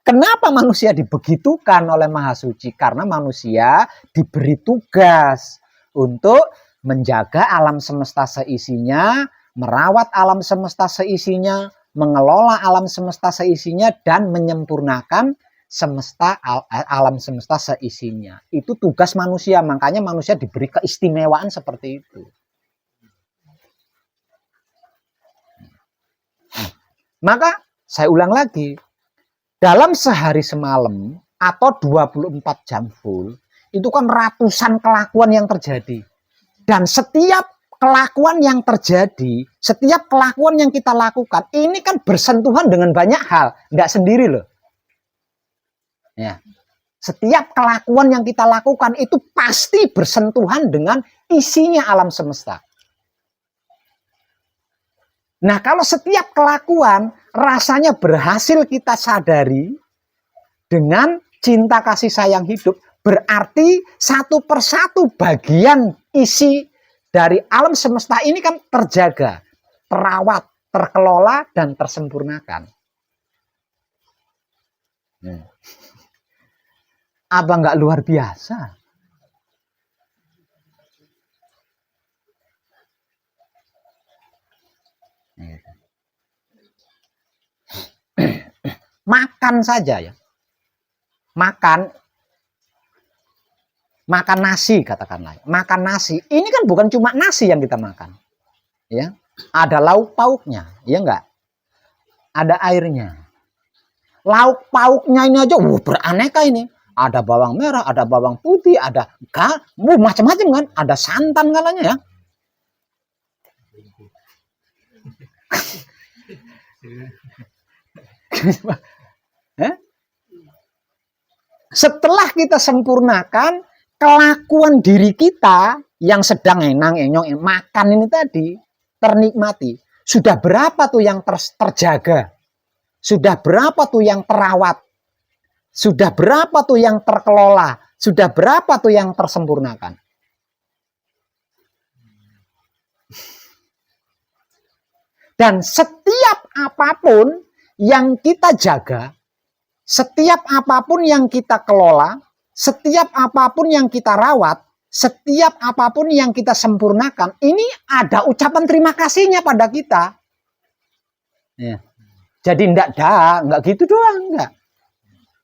Kenapa manusia dibegitukan oleh Maha Suci? Karena manusia diberi tugas untuk menjaga alam semesta seisinya, merawat alam semesta seisinya, mengelola alam semesta seisinya, dan menyempurnakan alam semesta seisinya. Itu tugas manusia, makanya manusia diberi keistimewaan seperti itu. Maka saya ulang lagi, dalam sehari semalam atau 24 jam full, itu kan ratusan kelakuan yang terjadi. Dan setiap kelakuan yang terjadi, setiap kelakuan yang kita lakukan, ini kan bersentuhan dengan banyak hal, nggak sendiri loh. Ya. Setiap kelakuan yang kita lakukan itu pasti bersentuhan dengan isinya alam semesta. Nah, kalau setiap kelakuan rasanya berhasil kita sadari dengan cinta kasih sayang hidup, berarti satu persatu bagian isi dari alam semesta ini kan terjaga, terawat, terkelola, dan tersempurnakan. Apa nggak luar biasa? Makan saja ya, makan nasi katakanlah, makan nasi ini kan bukan cuma nasi yang kita makan, ya ada lauk pauknya, ya enggak, ada airnya, Lauk pauknya ini aja beraneka ini. Ada bawang merah, ada bawang putih, ada macam-macam kan. Ada santan kalanya ya. Setelah kita sempurnakan kelakuan diri kita yang sedang enyong makan ini tadi ternikmati. Sudah berapa tuh yang terjaga? Sudah berapa tuh yang terawat? Sudah berapa tuh yang terkelola? Sudah berapa tuh yang tersempurnakan? Dan setiap apapun yang kita jaga, setiap apapun yang kita kelola, setiap apapun yang kita rawat, setiap apapun yang kita sempurnakan, ini ada ucapan terima kasihnya pada kita. Ya. Jadi enggak gitu doang, enggak.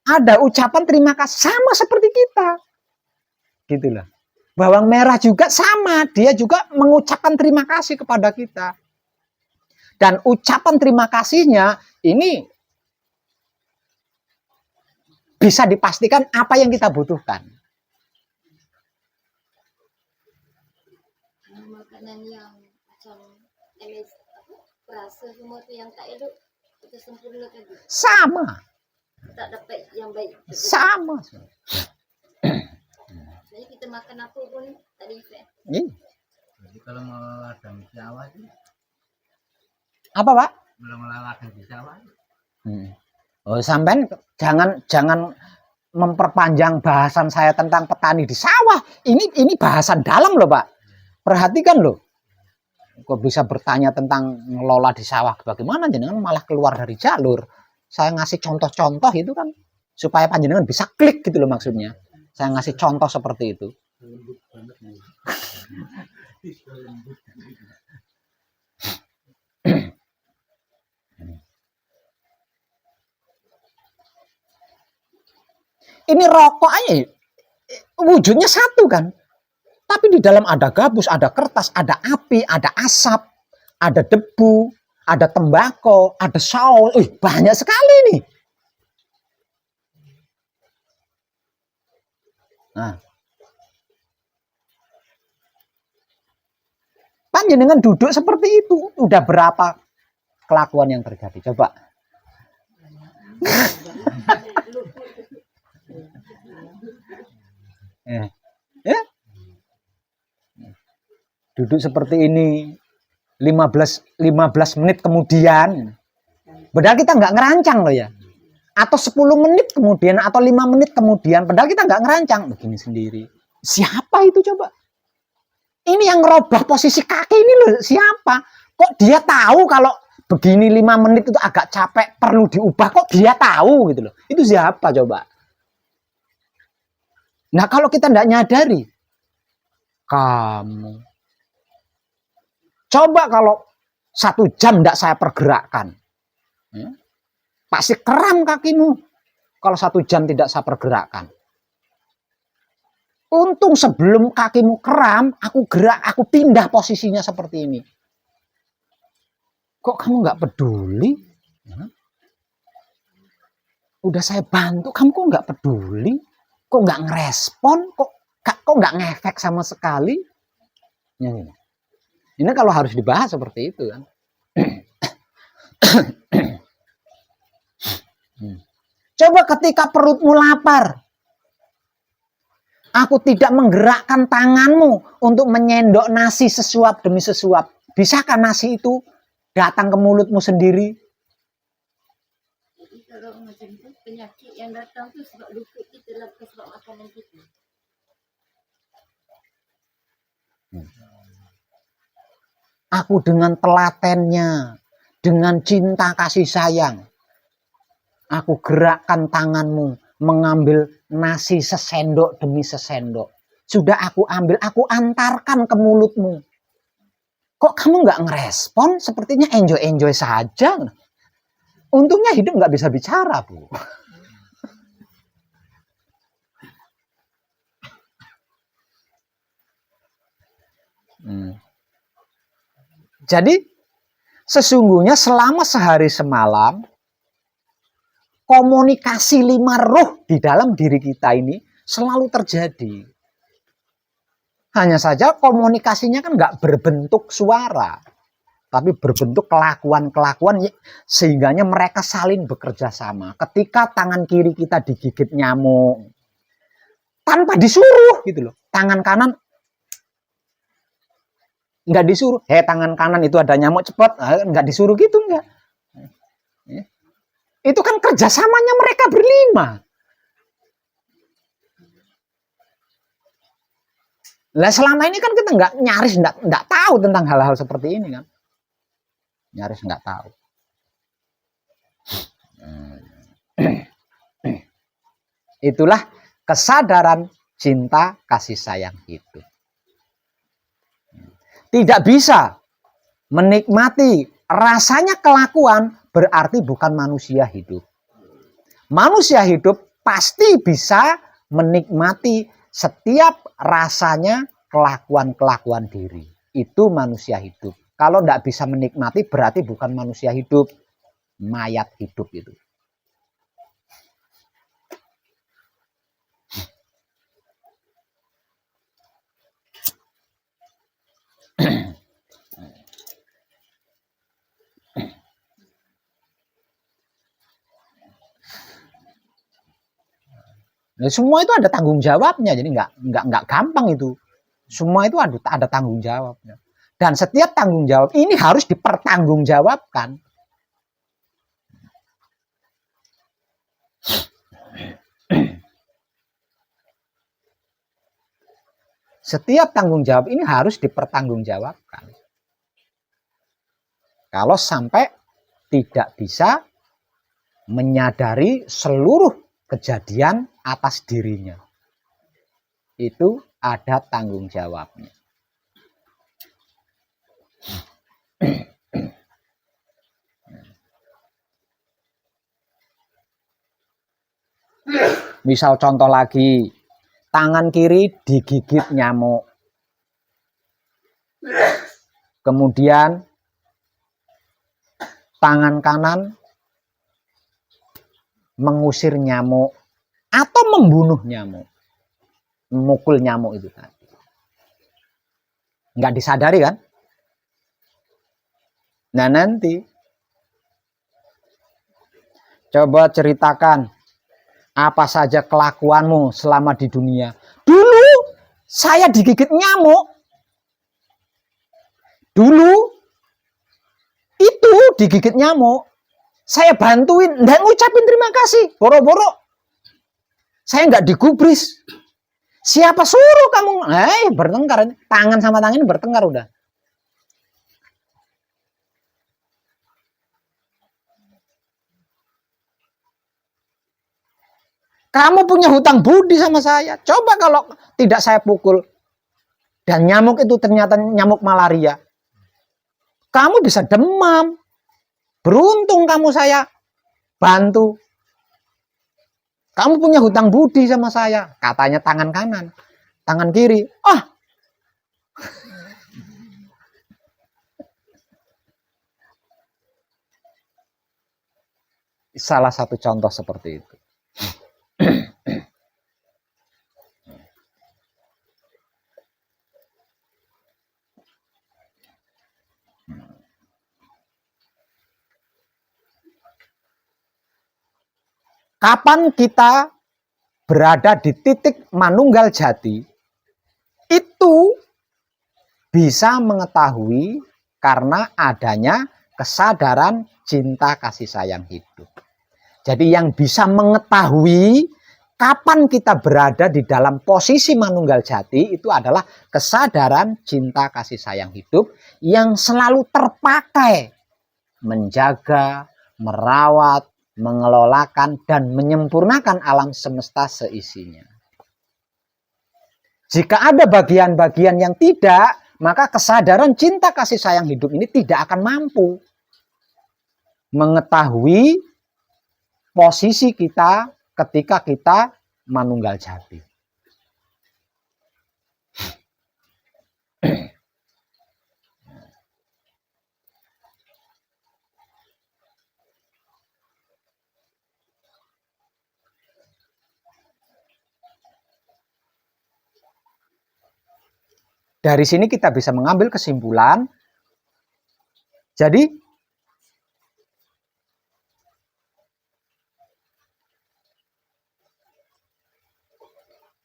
Ada ucapan terima kasih sama seperti kita. Gitulah. Bawang merah juga sama, dia juga mengucapkan terima kasih kepada kita. Dan ucapan terima kasihnya ini bisa dipastikan apa yang kita butuhkan.
Makanan yang macam rasa semua itu yang tak elok kita sempurnakan juga.
Sama.
Tak dapat yang baik.
Sama.
Jadi kita makan apa pun tak ada efek.
Jadi kalau mau ladang di sawah itu
Apa, Pak?
mau ladang di sawah.
Oh, sampean jangan memperpanjang bahasan saya tentang petani di sawah. Ini bahasan dalam loh, Pak. Perhatikan loh. Kok bisa bertanya tentang ngelola di sawah bagaimana, jenengan malah keluar dari jalur. Saya ngasih contoh-contoh itu kan supaya panjenengan bisa klik gitu loh maksudnya. Saya ngasih contoh seperti itu. Ini rokok aja wujudnya satu kan. Tapi di dalam ada gabus, ada kertas, ada api, ada asap, ada debu, ada tembakau, ada saul. Banyak sekali nih. Nah. Panjenengan duduk seperti itu. Udah berapa kelakuan yang terjadi? Coba. Ya. Duduk seperti ini 15 menit kemudian, padahal kita nggak ngerancang loh ya, atau 10 menit kemudian atau 5 menit kemudian, padahal kita nggak ngerancang begini sendiri. Siapa itu coba? Ini yang ngerubah posisi kaki ini loh, siapa? Kok dia tahu kalau begini 5 menit itu agak capek, perlu diubah, kok dia tahu gitu loh. Itu siapa coba? Nah kalau kita nggak nyadari, kamu coba kalau 1 jam tidak saya pergerakkan, pasti kram kakimu. Kalau 1 jam tidak saya pergerakkan. Untung sebelum kakimu kram, aku pindah posisinya seperti ini. Kok kamu nggak peduli? Udah saya bantu, kamu kok nggak peduli? Kok nggak ngerespon? Kok nggak ngefek sama sekali? Ini kalau harus dibahas seperti itu kan. Coba ketika perutmu lapar, aku tidak menggerakkan tanganmu untuk menyendok nasi sesuap demi sesuap. Bisakah nasi itu datang ke mulutmu sendiri?
Jadi kalau macam itu penyakit yang datang tu sebab lupa kita lah, bukan sebab makanan kita.
Aku dengan telatennya, dengan cinta kasih sayang, aku gerakkan tanganmu mengambil nasi sesendok demi sesendok. Sudah aku ambil, aku antarkan ke mulutmu. Kok kamu nggak ngerespon? Sepertinya enjoy saja. Untungnya hidup nggak bisa bicara, Bu. Jadi sesungguhnya selama sehari semalam komunikasi 5 roh di dalam diri kita ini selalu terjadi. Hanya saja komunikasinya kan nggak berbentuk suara, tapi berbentuk kelakuan-kelakuan sehingganya mereka saling bekerja sama. Ketika tangan kiri kita digigit nyamuk, tanpa disuruh gitu loh, tangan kanan nggak disuruh, tangan kanan itu ada nyamuk cepat, nggak disuruh gitu, nggak. Itu kan kerjasamanya mereka berlima. Lah selama ini kan kita nyaris nggak tahu tentang hal-hal seperti ini kan, nyaris nggak tahu. Itulah kesadaran cinta kasih sayang itu. Tidak bisa menikmati rasanya kelakuan berarti bukan manusia hidup. Manusia hidup pasti bisa menikmati setiap rasanya kelakuan-kelakuan diri. Itu manusia hidup. Kalau tidak bisa menikmati berarti bukan manusia hidup, mayat hidup itu. Nah, semua itu ada tanggung jawabnya, jadi nggak gampang itu. Semua itu ada tanggung jawabnya. Dan setiap tanggung jawab ini harus dipertanggungjawabkan. Setiap tanggung jawab ini harus dipertanggungjawabkan. Kalau sampai tidak bisa menyadari seluruh kejadian atas dirinya, itu ada tanggung jawabnya. Misal contoh lagi, tangan kiri digigit nyamuk, kemudian tangan kanan mengusir nyamuk atau membunuh nyamuk, memukul nyamuk itu tadi. Nggak disadari kan? Nah nanti coba ceritakan apa saja kelakuanmu selama di dunia. Dulu saya digigit nyamuk. Dulu itu digigit nyamuk. Saya bantuin, nggak ngucapin terima kasih. Boro-boro saya nggak digubris. Siapa suruh kamu? Bertengkar. Tangan sama tangan ini bertengkar udah. Kamu punya hutang budi sama saya. Coba kalau tidak saya pukul. Dan nyamuk itu ternyata nyamuk malaria. Kamu bisa demam. Beruntung kamu saya bantu. Kamu punya hutang budi sama saya. Katanya tangan kanan. Tangan kiri. Salah satu contoh seperti itu. Kapan kita berada di titik manunggal jati, itu bisa mengetahui karena adanya kesadaran cinta kasih sayang hidup. Jadi yang bisa mengetahui kapan kita berada di dalam posisi manunggal jati itu adalah kesadaran cinta kasih sayang hidup yang selalu terpakai menjaga, merawat, mengelolakan, dan menyempurnakan alam semesta seisinya. Jika ada bagian-bagian yang tidak, maka kesadaran cinta kasih sayang hidup ini tidak akan mampu mengetahui posisi kita ketika kita manunggal jati. Dari sini kita bisa mengambil kesimpulan. Jadi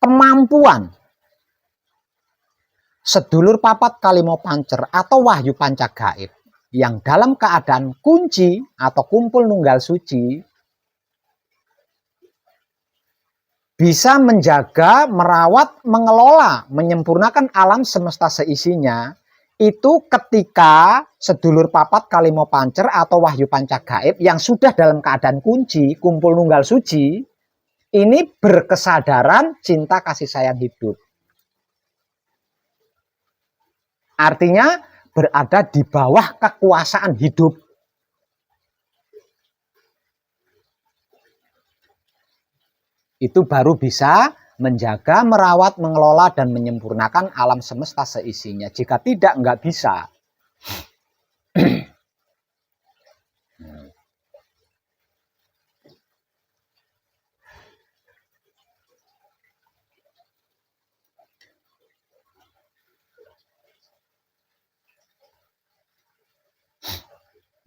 kemampuan sedulur papat kalimo pancer atau wahyu panca gaib yang dalam keadaan kunci atau kumpul nunggal suci bisa menjaga, merawat, mengelola, menyempurnakan alam semesta seisinya, itu ketika sedulur papat kalimo pancer atau wahyu panca gaib yang sudah dalam keadaan kunci, kumpul nunggal suci, ini berkesadaran cinta kasih sayang hidup. Artinya berada di bawah kekuasaan hidup. Itu baru bisa menjaga, merawat, mengelola, dan menyempurnakan alam semesta seisinya. Jika tidak, nggak bisa.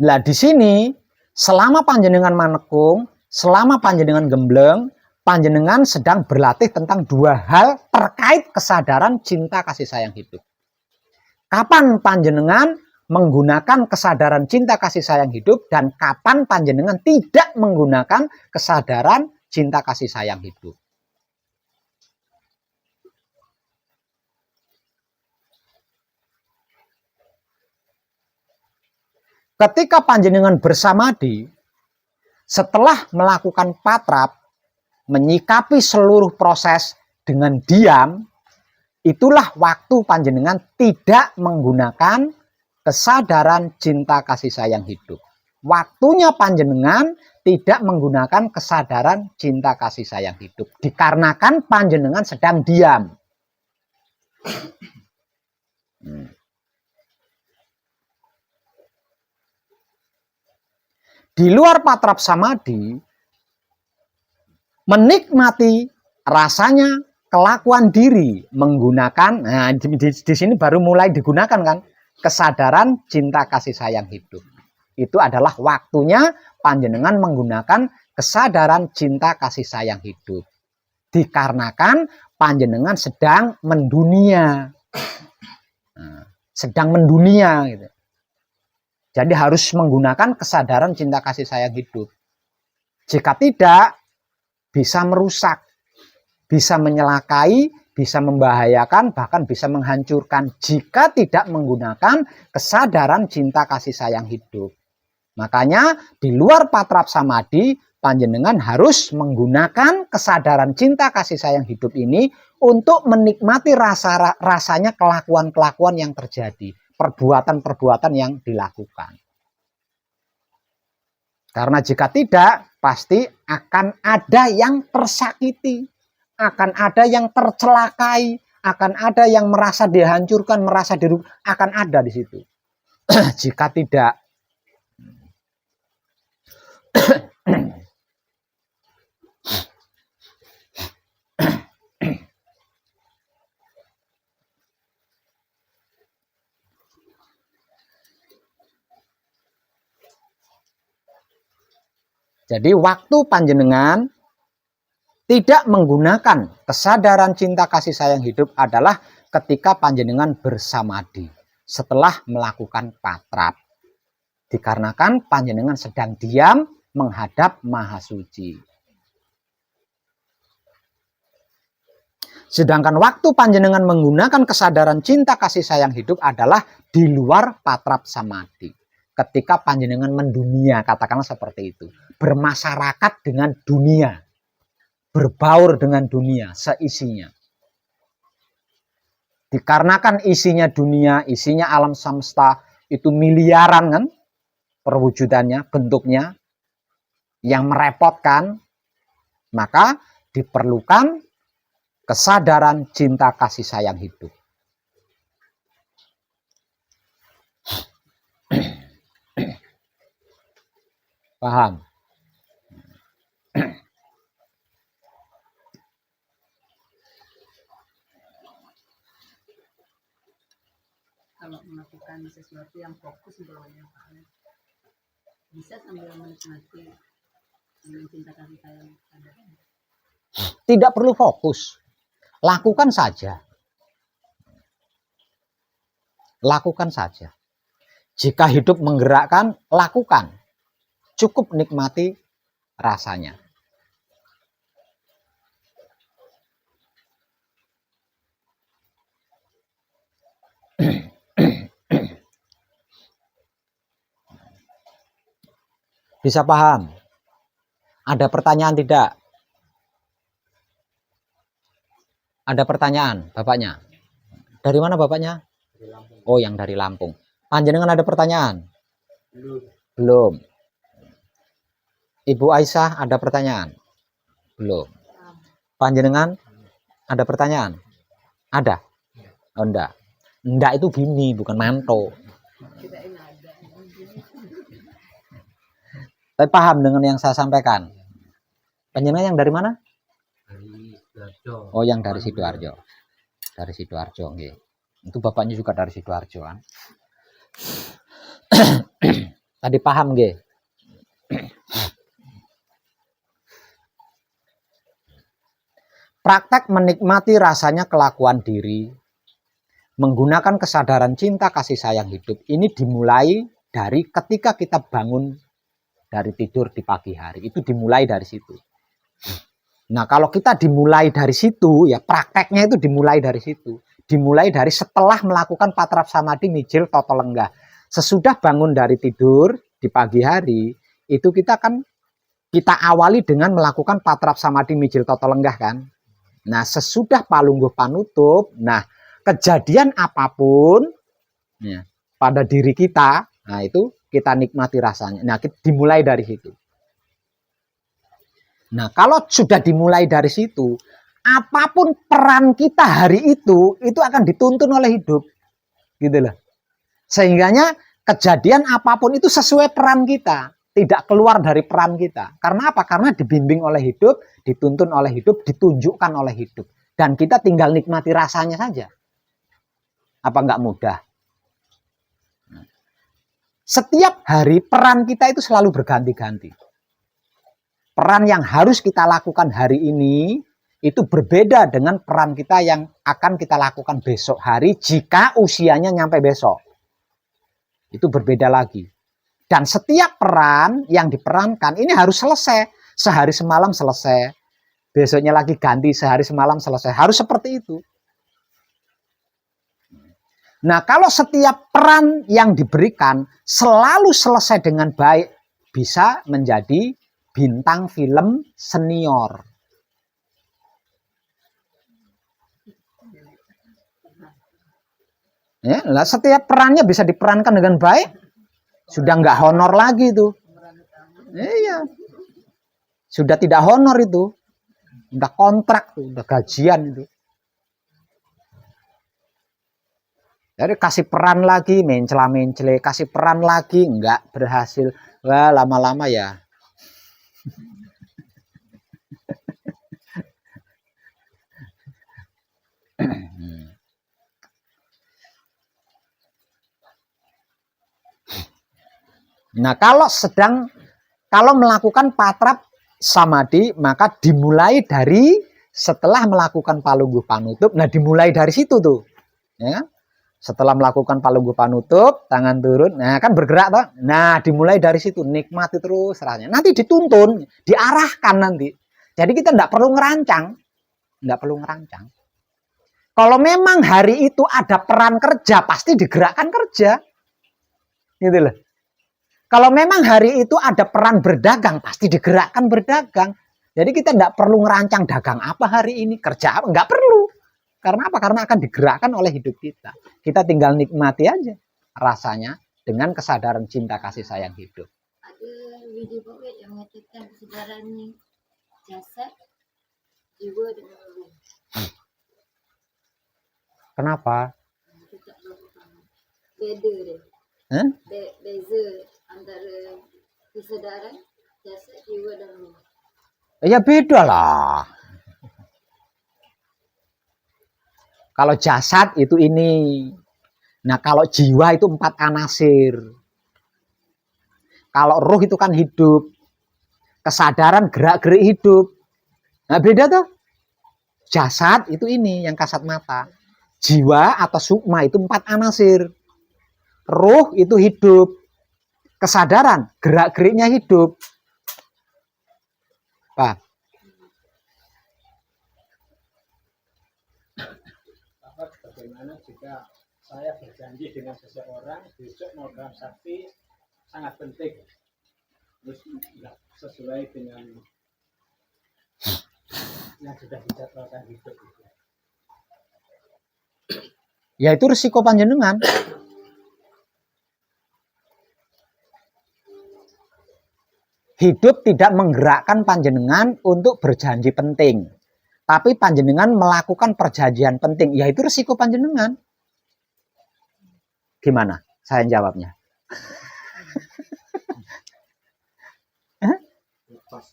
Nah, di sini, selama panjenengan manekung, selama panjenengan gembleng, panjenengan sedang berlatih tentang dua hal terkait kesadaran cinta kasih sayang hidup. Kapan panjenengan menggunakan kesadaran cinta kasih sayang hidup dan kapan panjenengan tidak menggunakan kesadaran cinta kasih sayang hidup. Ketika panjenengan bersamadi, setelah melakukan patrap, menyikapi seluruh proses dengan diam, itulah waktu panjenengan tidak menggunakan kesadaran cinta kasih sayang hidup. Waktunya panjenengan tidak menggunakan kesadaran cinta kasih sayang hidup. Dikarenakan panjenengan sedang diam. Di luar patrap samadi, menikmati rasanya kelakuan diri menggunakan, nah di sini baru mulai digunakan kan, kesadaran cinta kasih sayang hidup. Itu adalah waktunya panjenengan menggunakan kesadaran cinta kasih sayang hidup. Dikarenakan panjenengan sedang mendunia. Sedang mendunia gitu. Jadi harus menggunakan kesadaran cinta kasih sayang hidup. Jika tidak, bisa merusak, bisa menyelakai, bisa membahayakan, bahkan bisa menghancurkan jika tidak menggunakan kesadaran cinta kasih sayang hidup. Makanya di luar patrap samadi, panjenengan harus menggunakan kesadaran cinta kasih sayang hidup ini untuk menikmati rasanya kelakuan-kelakuan yang terjadi, perbuatan-perbuatan yang dilakukan. Karena jika tidak, pasti akan ada yang tersakiti, akan ada yang tercelakai, akan ada yang merasa dihancurkan, merasa dirugikan, akan ada di situ. Jika tidak, jadi waktu panjenengan tidak menggunakan kesadaran cinta kasih sayang hidup adalah ketika panjenengan bersamadi setelah melakukan patrap. Dikarenakan panjenengan sedang diam menghadap Maha Suci. Sedangkan waktu panjenengan menggunakan kesadaran cinta kasih sayang hidup adalah di luar patrap samadi. Ketika panjenengan mendunia, katakanlah seperti itu. Bermasyarakat dengan dunia. Berbaur dengan dunia, seisinya. Dikarenakan isinya dunia, isinya alam semesta, itu miliaran kan perwujudannya, bentuknya, yang merepotkan, maka diperlukan kesadaran cinta kasih sayang hidup. Paham?
kalau melakukan sesuatu yang fokus bawahnya Pak Alex, bisa sambil menikmati dengan cinta kasih sayang ada.
Tidak perlu fokus, lakukan saja. Lakukan saja. Jika hidup menggerakkan, lakukan. Cukup nikmati rasanya. Bisa paham? Ada pertanyaan tidak? Ada pertanyaan, Bapaknya? Dari mana Bapaknya? Oh, yang dari Lampung. Panjenengan ada pertanyaan? Belum. Ibu Aisyah ada pertanyaan? Belum. Panjenengan ada pertanyaan? Ada? Oh, enggak. Enggak itu gini, bukan manto. Tapi paham dengan yang saya sampaikan? Panjenengan yang dari mana?
Dari Sidoarjo.
Oh, yang dari Sidoarjo. Dari Sidoarjo, nggih. Itu bapaknya juga dari Sidoarjo kan. Tadi paham nggih? Praktek menikmati rasanya kelakuan diri, menggunakan kesadaran cinta kasih sayang hidup ini dimulai dari ketika kita bangun dari tidur di pagi hari. Itu dimulai dari situ. Nah, kalau kita dimulai dari situ, ya prakteknya itu dimulai dari situ. Dimulai dari setelah melakukan patrap samadhi mijil toto lenggah. Sesudah bangun dari tidur di pagi hari, itu kita awali dengan melakukan patrap samadhi mijil toto lenggah kan. Nah, sesudah palungguh panutup, nah kejadian apapun ya, pada diri kita, nah itu kita nikmati rasanya. Nah, kita dimulai dari situ. Nah, kalau sudah dimulai dari situ, apapun peran kita hari itu akan dituntun oleh hidup. Gitu loh. Sehingganya kejadian apapun itu sesuai peran kita. Tidak keluar dari peran kita. Karena apa? Karena dibimbing oleh hidup, dituntun oleh hidup, ditunjukkan oleh hidup. Dan kita tinggal nikmati rasanya saja. Apa enggak mudah? Setiap hari peran kita itu selalu berganti-ganti. Peran yang harus kita lakukan hari ini itu berbeda dengan peran kita yang akan kita lakukan besok hari jika usianya nyampe besok. Itu berbeda lagi. Dan setiap peran yang diperankan ini harus selesai. Sehari semalam selesai. Besoknya lagi ganti, sehari semalam selesai. Harus seperti itu. Nah, kalau setiap peran yang diberikan selalu selesai dengan baik, bisa menjadi bintang film senior. Ya, lah setiap perannya bisa diperankan dengan baik. Sudah nggak honor lagi itu. Iya. Sudah tidak honor itu. Udah kontrak tuh, udah gajian itu. Jadi kasih peran lagi, mencela-mencele, kasih peran lagi, nggak berhasil. Wah, lama-lama ya. Nah, kalau melakukan patrap samadhi, maka dimulai dari setelah melakukan palungguh panutup. Nah, dimulai dari situ tuh. Ya. Setelah melakukan palungguh panutup, tangan turun, nah kan bergerak toh. Nah, dimulai dari situ, nikmati terus rasanya. Nanti dituntun, diarahkan nanti. Jadi kita enggak perlu ngerancang. Enggak perlu ngerancang. Kalau memang hari itu ada peran kerja, pasti digerakkan kerja. Gitu loh. Kalau memang hari itu ada peran berdagang, pasti digerakkan berdagang. Jadi kita tidak perlu ngerancang dagang apa hari ini, kerja apa, nggak perlu. Karena apa? Karena akan digerakkan oleh hidup kita. Kita tinggal nikmati aja rasanya dengan kesadaran cinta kasih sayang hidup.
Ada video poet yang mengatakan kesadaran jasad, jiwa dengan ruh.
Kenapa?
Beda dia. Beza antara kesadaran jasad, jiwa dan ruh.
Ya beda lah. Kalau jasad itu ini, Nah, kalau jiwa itu 4 anasir. Kalau ruh itu kan hidup. Kesadaran, gerak-gerik hidup. Nah, beda tuh. Jasad itu ini yang kasat mata. Jiwa atau sukma itu 4 anasir. Ruh itu hidup. Kesadaran, gerak-geriknya hidup. Pak.
Bagaimana jika saya berjanji dengan seseorang besok mau dalam sakti sangat penting, terus nggak sesuai dengan yang sudah dijadwalkan hidup itu.
Ya itu risiko panjenengan. Hidup tidak menggerakkan panjenengan untuk berjanji penting. Tapi panjenengan melakukan perjanjian penting. Ya itu risiko panjenengan. Gimana? Saya jawabnya.
Lepas.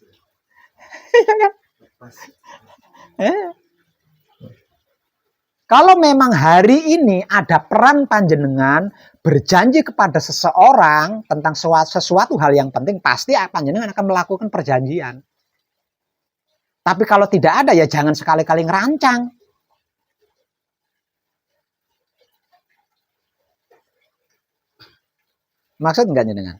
Iya kan?
Lepas.
Kalau memang hari ini ada peran panjenengan berjanji kepada seseorang tentang sesuatu hal yang penting, pasti panjenengan akan melakukan perjanjian. Tapi kalau tidak ada, ya jangan sekali-kali ngerancang. Maksud enggak jenengan?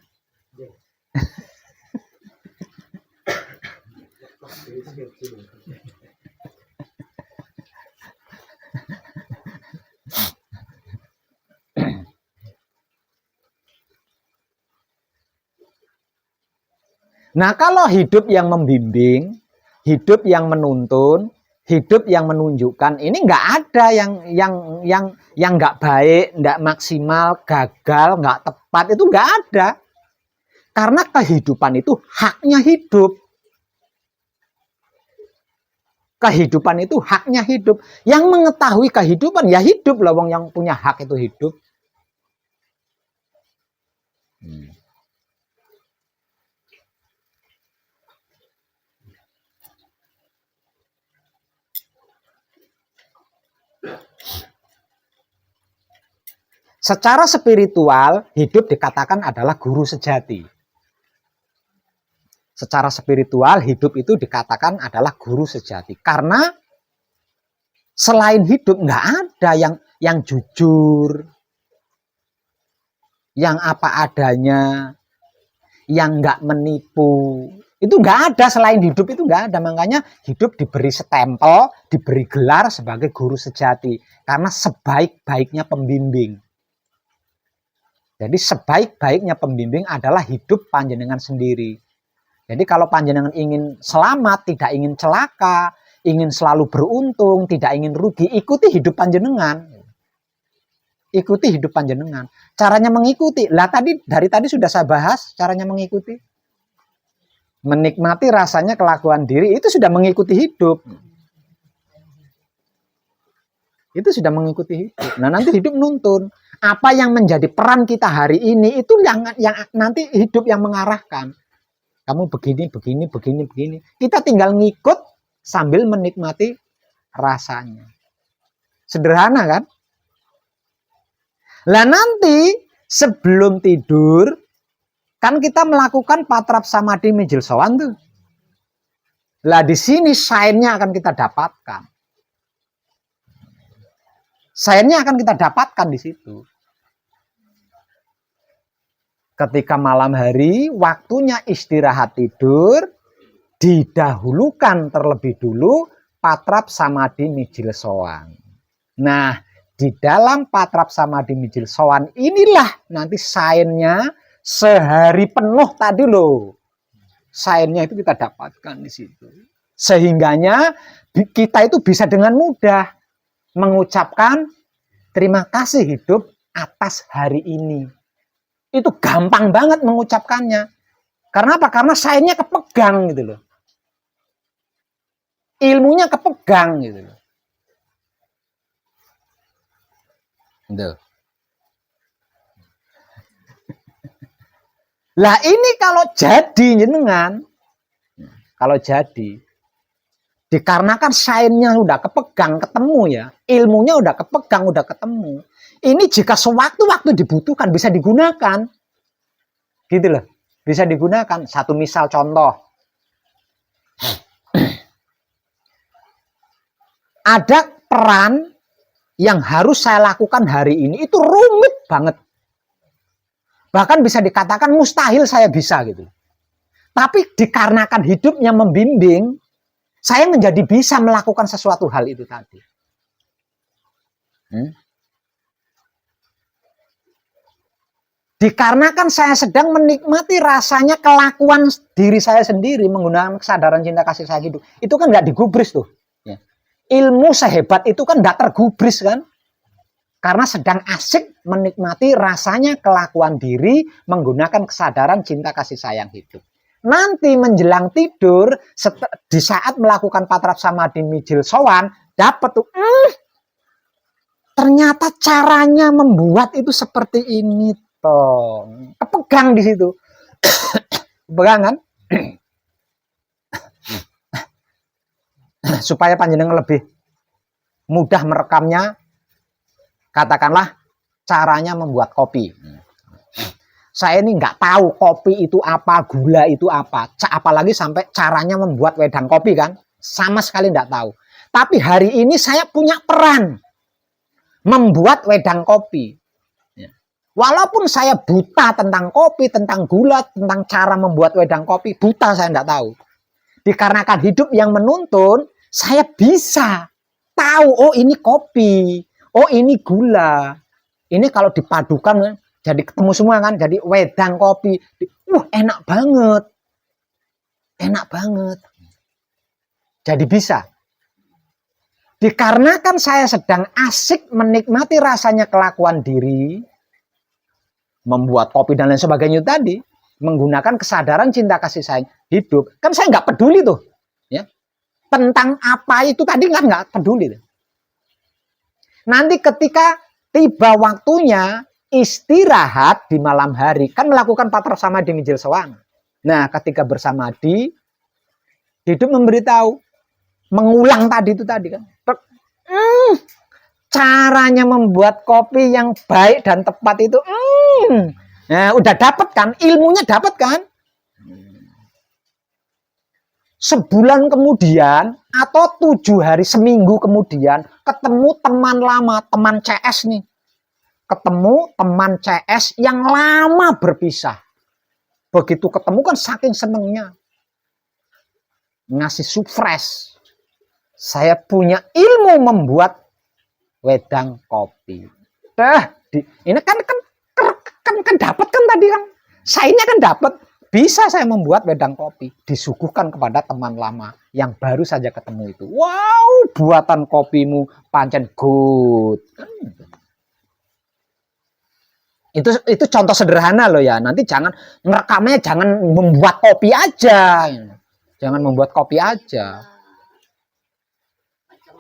Nah, kalau hidup yang membimbing, hidup yang menuntun, hidup yang menunjukkan, ini nggak ada yang nggak baik, nggak maksimal, gagal, nggak tepat, itu nggak ada. Karena kehidupan itu haknya hidup. Kehidupan itu haknya hidup. Yang mengetahui kehidupan ya hidup lah, wong yang punya hak itu hidup. Secara spiritual, hidup dikatakan adalah guru sejati. Secara spiritual, hidup itu dikatakan adalah guru sejati. Karena selain hidup, nggak ada yang jujur, yang apa adanya, yang nggak menipu. Itu nggak ada, selain hidup itu nggak ada. Makanya hidup diberi stempel, diberi gelar sebagai guru sejati. Karena sebaik-baiknya pembimbing. Jadi sebaik-baiknya pembimbing adalah hidup panjenengan sendiri. Jadi kalau panjenengan ingin selamat, tidak ingin celaka, ingin selalu beruntung, tidak ingin rugi, ikuti hidup panjenengan. Ikuti hidup panjenengan. Caranya mengikuti, lah dari tadi sudah saya bahas caranya mengikuti. Menikmati rasanya kelakuan diri, itu sudah mengikuti hidup. Itu sudah mengikuti hidup. Nah, nanti hidup nuntun. Apa yang menjadi peran kita hari ini itu yang nanti hidup yang mengarahkan. Kamu begini. Kita tinggal ngikut sambil menikmati rasanya. Sederhana kan? Lah nanti sebelum tidur kan kita melakukan patrap samadhi mijil sowan tuh. Lah di sini sign-nya akan kita dapatkan. Sign-nya akan kita dapatkan di situ. Ketika malam hari, waktunya istirahat tidur, didahulukan terlebih dulu patrap samadhi mijil sowan. Nah, di dalam patrap samadhi mijil sowan inilah nanti sign-nya sehari penuh tadi loh. Sign-nya itu kita dapatkan di situ. Sehingganya kita itu bisa dengan mudah mengucapkan terima kasih hidup atas hari ini. Itu gampang banget mengucapkannya. Karena apa? Karena sayanya kepegang gitu loh. Ilmunya kepegang gitu loh. Tuh. Lah ini kalau jadi jenengan, kalau jadi Dikarenakan sainsnya udah kepegang, ketemu ya. Ilmunya udah kepegang, udah ketemu. Ini jika sewaktu-waktu dibutuhkan bisa digunakan. Gitu loh. Bisa digunakan. Satu misal contoh. Ada peran yang harus saya lakukan hari ini. Itu rumit banget. Bahkan bisa dikatakan mustahil saya bisa gitu. Tapi dikarenakan hidupnya membimbing, saya menjadi bisa melakukan sesuatu hal itu tadi. Dikarenakan saya sedang menikmati rasanya kelakuan diri saya sendiri menggunakan kesadaran cinta kasih sayang hidup. Itu kan nggak digubris tuh. Ya. Ilmu sehebat itu kan nggak tergubris kan. Karena sedang asik menikmati rasanya kelakuan diri menggunakan kesadaran cinta kasih sayang hidup. Nanti menjelang tidur, di saat melakukan patrap samadhi mijil sowan, dapat tuh, ternyata caranya membuat itu seperti ini toh. Kepegang di situ. Kepegang kan? Supaya panjenengan lebih mudah merekamnya, katakanlah caranya membuat kopi. Saya ini nggak tahu kopi itu apa, gula itu apa. Apalagi sampai caranya membuat wedang kopi kan. Sama sekali nggak tahu. Tapi hari ini saya punya peran membuat wedang kopi. Walaupun saya buta tentang kopi, tentang gula, tentang cara membuat wedang kopi, buta saya nggak tahu. Dikarenakan hidup yang menuntun, saya bisa tahu, oh ini kopi, oh ini gula. Ini kalau dipadukan jadi ketemu semua kan, jadi wedang kopi. Enak banget. Enak banget. Jadi bisa. Dikarenakan saya sedang asik menikmati rasanya kelakuan diri, membuat kopi dan lain sebagainya tadi, menggunakan kesadaran cinta kasih sayang hidup, kan saya nggak peduli tuh, ya tentang apa itu tadi kan nggak peduli. Nanti ketika tiba waktunya istirahat di malam hari, kan melakukan patrap samadhi mijil sowan. Nah, ketika bersamadhi, hidup memberitahu, mengulang tadi itu tadi kan. Caranya membuat kopi yang baik dan tepat itu, nah, udah dapat kan, ilmunya dapat kan. Sebulan kemudian atau 7 hari, seminggu kemudian ketemu teman lama, teman CS nih. Ketemu teman CS yang lama berpisah. Begitu ketemu kan saking senengnya. Ngasih surprise. Saya punya ilmu membuat wedang kopi. Ini kan dapat kan tadi kan. Sainnya kan dapat. Bisa saya membuat wedang kopi. Disuguhkan kepada teman lama yang baru saja ketemu itu. Wow, buatan kopimu pancen good. Itu contoh sederhana loh ya. Nanti jangan ngerekamnya, jangan membuat kopi aja. Jangan membuat kopi aja.
Macam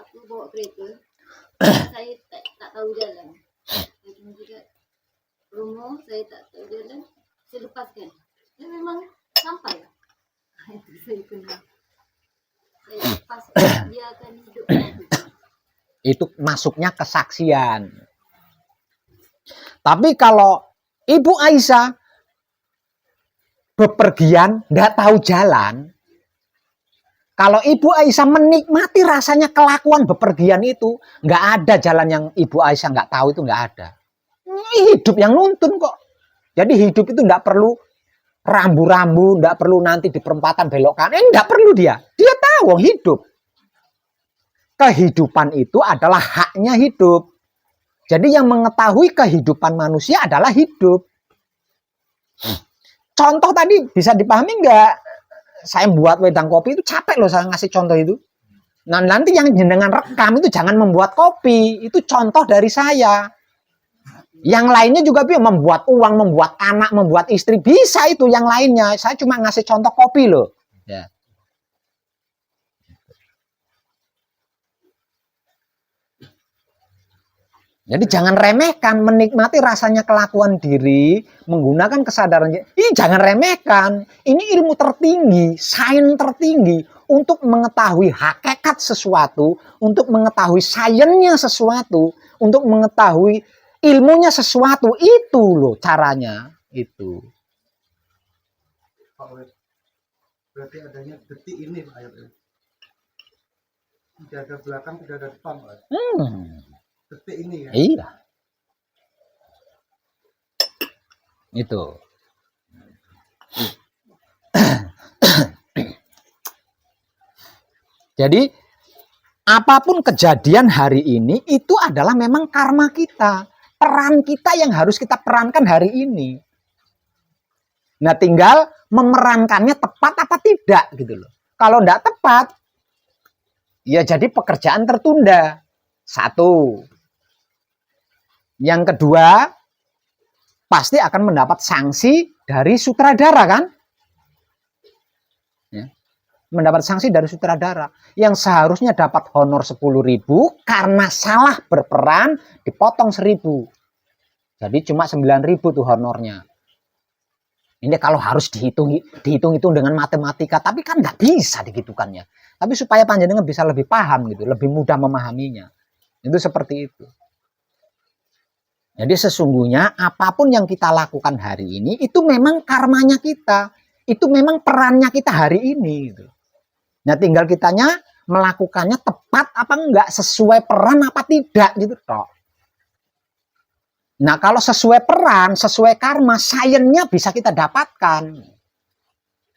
aku bawa kereta, saya tak tahu jalan. Saya juga rumah saya tak tahu jalan, saya lepaskan. Dia memang sampai. Itu saya kena. Saya lepaskan, dia akan hidup.
Itu masuknya kesaksian. Tapi kalau Ibu Aisyah bepergian, nggak tahu jalan. Kalau Ibu Aisyah menikmati rasanya kelakuan bepergian itu, nggak ada jalan yang Ibu Aisyah nggak tahu, itu nggak ada. Ini hidup yang nuntun kok. Jadi hidup itu nggak perlu rambu-rambu, nggak perlu nanti di perempatan belok kanan, nggak perlu dia. Dia tahu hidup. Kehidupan itu adalah haknya hidup. Jadi yang mengetahui kehidupan manusia adalah hidup. Contoh tadi bisa dipahami nggak? Saya buat wedang kopi itu capek loh saya ngasih contoh itu. Nah nanti yang jenengan rekam itu jangan membuat kopi. Itu contoh dari saya. Yang lainnya juga bisa membuat uang, membuat anak, membuat istri. Bisa itu yang lainnya. Saya cuma ngasih contoh kopi loh. Ya. Jadi jangan remehkan, menikmati rasanya kelakuan diri, menggunakan kesadaran. Ini jangan remehkan. Ini ilmu tertinggi, sains tertinggi untuk mengetahui hakikat sesuatu, untuk mengetahui sainsnya sesuatu, untuk mengetahui ilmunya sesuatu. Itu loh caranya. Itu.
Pak Wed, berarti adanya detik ini Pak Ayat. Tidak ada belakang, tidak ada depan Pak. Detik ini kan.
Iya. Itu. Jadi apapun kejadian hari ini itu adalah memang karma kita. Peran kita yang harus kita perankan hari ini. Nah, tinggal memerankannya tepat apa tidak gitu loh. Kalau tidak tepat, ya jadi pekerjaan tertunda. Satu. Yang kedua, pasti akan mendapat sanksi dari sutradara kan? Ya. Mendapat sanksi dari sutradara. Yang seharusnya dapat honor 10.000 karena salah berperan dipotong 1.000. Jadi cuma 9.000 tuh honornya. Ini kalau harus dihitung-hitung dengan matematika, tapi kan nggak bisa digitukannya. Tapi supaya panjenengan bisa lebih paham gitu, lebih mudah memahaminya. Itu seperti itu. Jadi sesungguhnya apapun yang kita lakukan hari ini itu memang karmanya kita, itu memang perannya kita hari ini. Gitu. Nah tinggal kitanya melakukannya tepat apa enggak, sesuai peran apa tidak gitu toh. Nah kalau sesuai peran, sesuai karma, sainsnya bisa kita dapatkan.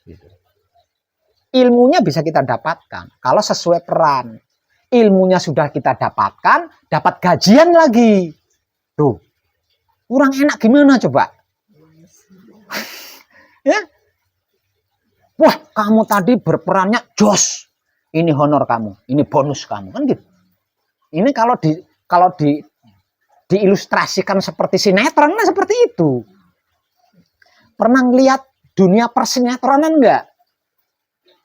Gitu. Ilmunya bisa kita dapatkan. Kalau sesuai peran, ilmunya sudah kita dapatkan, dapat gajian lagi. Tuh, kurang enak gimana coba? Ya? Wah, kamu tadi berperannya jos. Ini honor kamu, ini bonus kamu kan gitu. Ini kalau diilustrasikan seperti sinetron, nah seperti itu. Pernah ngeliat dunia persinetronan enggak?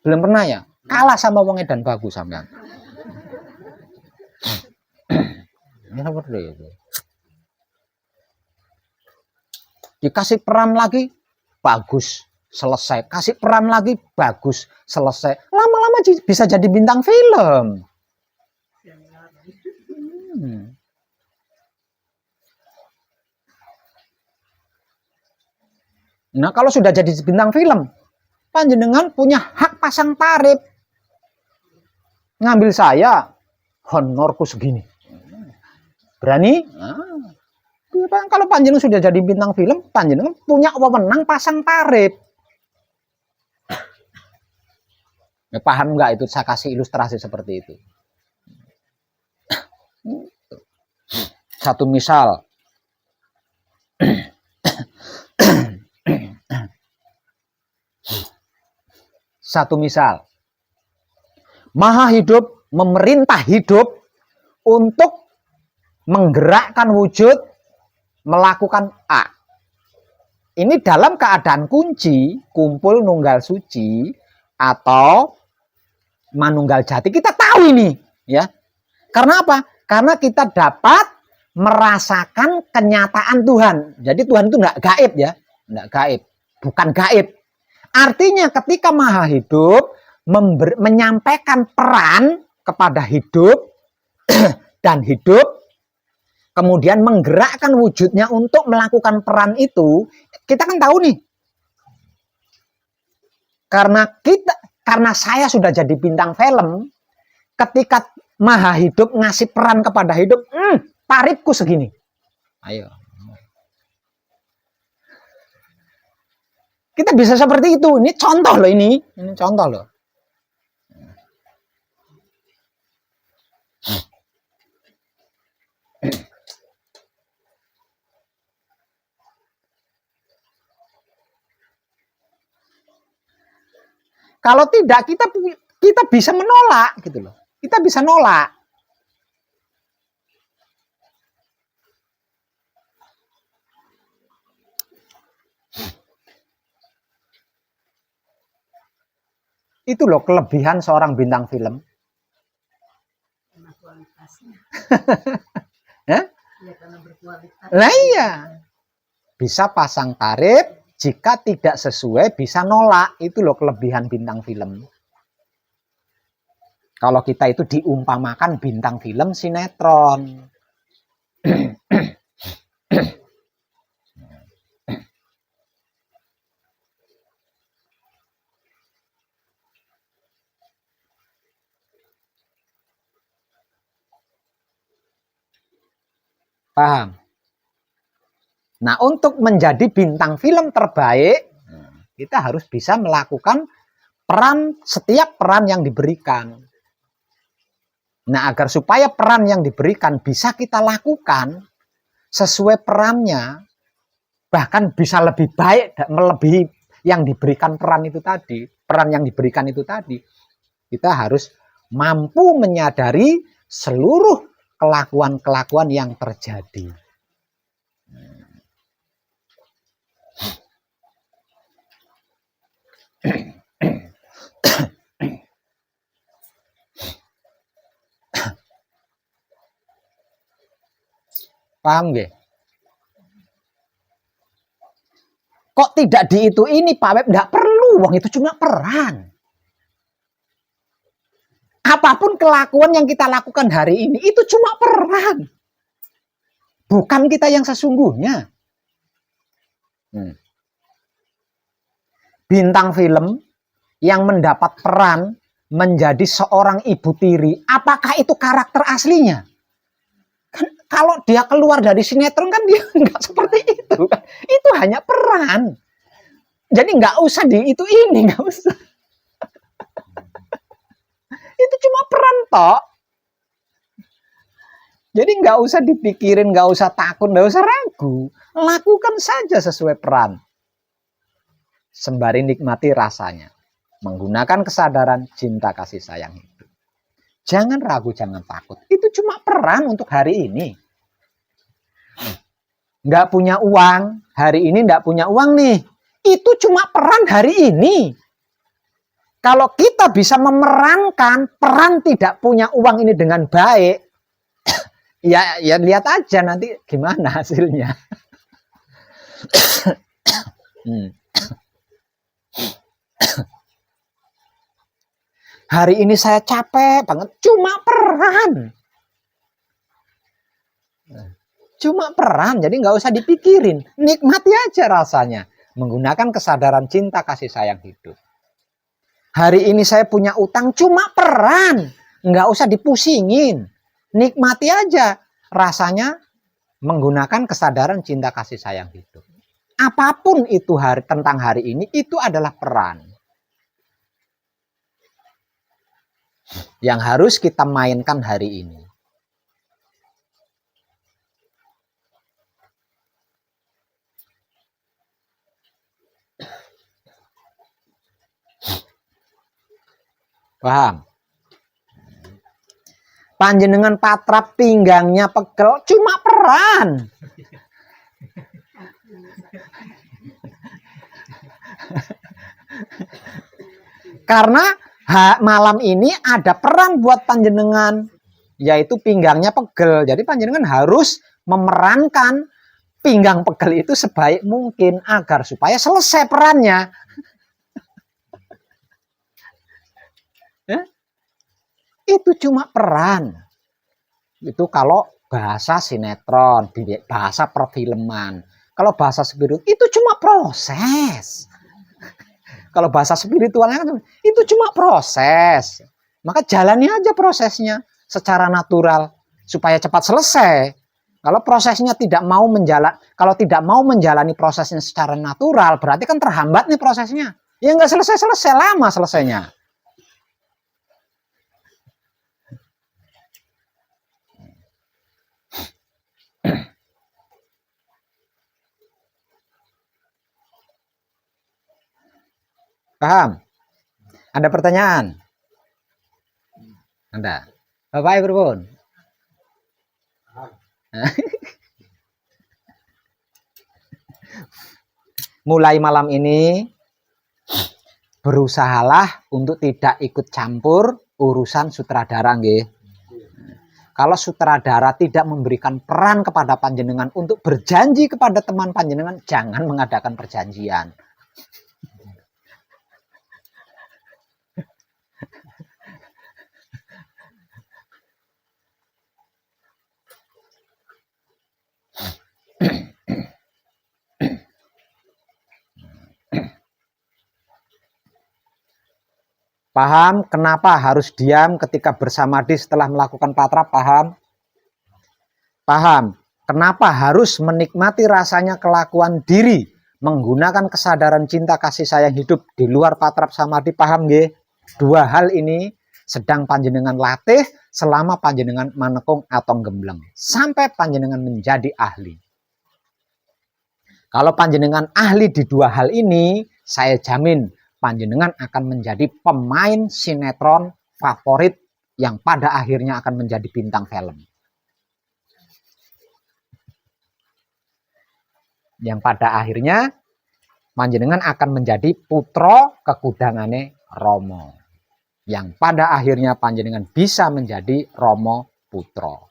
Belum pernah ya? Kalah sama wong edan bagus sampean. Ini seperti itu. Dikasih peran lagi, bagus, selesai. Kasih peran lagi, bagus, selesai. Lama-lama bisa jadi bintang film. Nah kalau sudah jadi bintang film, panjenengan punya hak pasang tarif. Ngambil saya, honorku segini. Berani? Kalau panjenengan sudah jadi bintang film, panjenengan punya wewenang pasang tarif. Ya, paham nggak itu? Saya kasih ilustrasi seperti itu. Satu misal. Satu misal. Maha hidup memerintah hidup untuk menggerakkan wujud melakukan A. Ini dalam keadaan kunci, kumpul nunggal suci atau manunggal jati. Kita tahu ini, ya. Karena apa? Karena kita dapat merasakan kenyataan Tuhan. Jadi Tuhan itu enggak gaib ya, enggak gaib, bukan gaib. Artinya ketika Maha Hidup menyampaikan peran kepada hidup dan hidup, kemudian menggerakkan wujudnya untuk melakukan peran itu, kita kan tahu nih. Karena saya sudah jadi bintang film, ketika Maha Hidup ngasih peran kepada hidup, tarifku segini. Ayo. Kita bisa seperti itu. Ini contoh loh ini. Ini contoh loh. Kalau tidak kita bisa menolak gitu loh. Kita bisa nolak. Itu loh kelebihan seorang bintang film. Ya?
Ya, karena berkualitas.
Nah iya, bisa pasang tarif, jika tidak sesuai bisa nolak. Itu loh kelebihan bintang film. Kalau kita itu diumpamakan bintang film sinetron. Paham? Nah, untuk menjadi bintang film terbaik, kita harus bisa melakukan setiap peran yang diberikan. Nah, agar supaya peran yang diberikan bisa kita lakukan sesuai perannya, bahkan bisa lebih baik, melebihi yang diberikan peran yang diberikan itu tadi, kita harus mampu menyadari seluruh kelakuan-kelakuan yang terjadi. Paham nggih? Kok tidak di itu ini Pak Web? Nggak perlu, wong itu cuma peran. Apapun kelakuan yang kita lakukan hari ini, itu cuma peran. Bukan kita yang sesungguhnya. Bintang film yang mendapat peran menjadi seorang ibu tiri, apakah itu karakter aslinya? Kalau dia keluar dari sinetron kan dia nggak seperti itu. Itu hanya peran. Jadi nggak usah itu ini, nggak usah. Itu cuma peran toh. Jadi nggak usah dipikirin, nggak usah takut, nggak usah ragu. Lakukan saja sesuai peran. Sembari nikmati rasanya. Menggunakan kesadaran cinta kasih sayang itu. Jangan ragu, jangan takut. Itu cuma peran untuk hari ini. Nggak punya uang, hari ini nggak punya uang nih. Itu cuma peran hari ini. Kalau kita bisa memerankan peran tidak punya uang ini dengan baik, ya lihat aja nanti gimana hasilnya. Hari ini saya capek banget, cuma peran. Cuma peran, jadi nggak usah dipikirin. Nikmati aja rasanya. Menggunakan kesadaran cinta kasih sayang hidup. Hari ini saya punya utang, cuma peran. Nggak usah dipusingin. Nikmati aja rasanya menggunakan kesadaran cinta kasih sayang hidup. Apapun itu tentang hari ini, itu adalah peran. Yang harus kita mainkan hari ini. Paham? Panjenengan patrap pinggangnya pegel, cuma peran. Karena malam ini ada peran buat panjenengan, yaitu pinggangnya pegel. Jadi panjenengan harus memerankan pinggang pegel itu sebaik mungkin agar supaya selesai perannya. Itu cuma peran. Itu kalau bahasa sinetron, bahasa perfilman. Kalau bahasa spiritual itu cuma proses. Kalau bahasa spiritualnya itu cuma proses. Maka jalani aja prosesnya secara natural supaya cepat selesai. Kalau prosesnya tidak mau menjalani prosesnya secara natural, berarti kan terhambat nih prosesnya. Ya nggak selesai-selesai, lama selesainya. Paham? Ada pertanyaan? Ada. Bapak Ibu pun. Mulai malam ini berusahalah untuk tidak ikut campur urusan sutradara nggih. kalau sutradara tidak memberikan peran kepada panjenengan untuk berjanji kepada teman panjenengan, jangan mengadakan perjanjian. Paham kenapa harus diam ketika bersamadhi setelah melakukan patra? Paham? Paham kenapa harus menikmati rasanya kelakuan diri menggunakan kesadaran cinta kasih sayang hidup di luar patrap samadhi? Paham nggih? Dua hal ini sedang panjenengan latih selama panjenengan manekung atau gembleng sampai panjenengan menjadi ahli. Kalau panjenengan ahli di dua hal ini, saya jamin panjenengan akan menjadi pemain sinetron favorit yang pada akhirnya akan menjadi bintang film. Yang pada akhirnya panjenengan akan menjadi putra kekudangane Rama. Yang pada akhirnya panjenengan bisa menjadi Rama putra.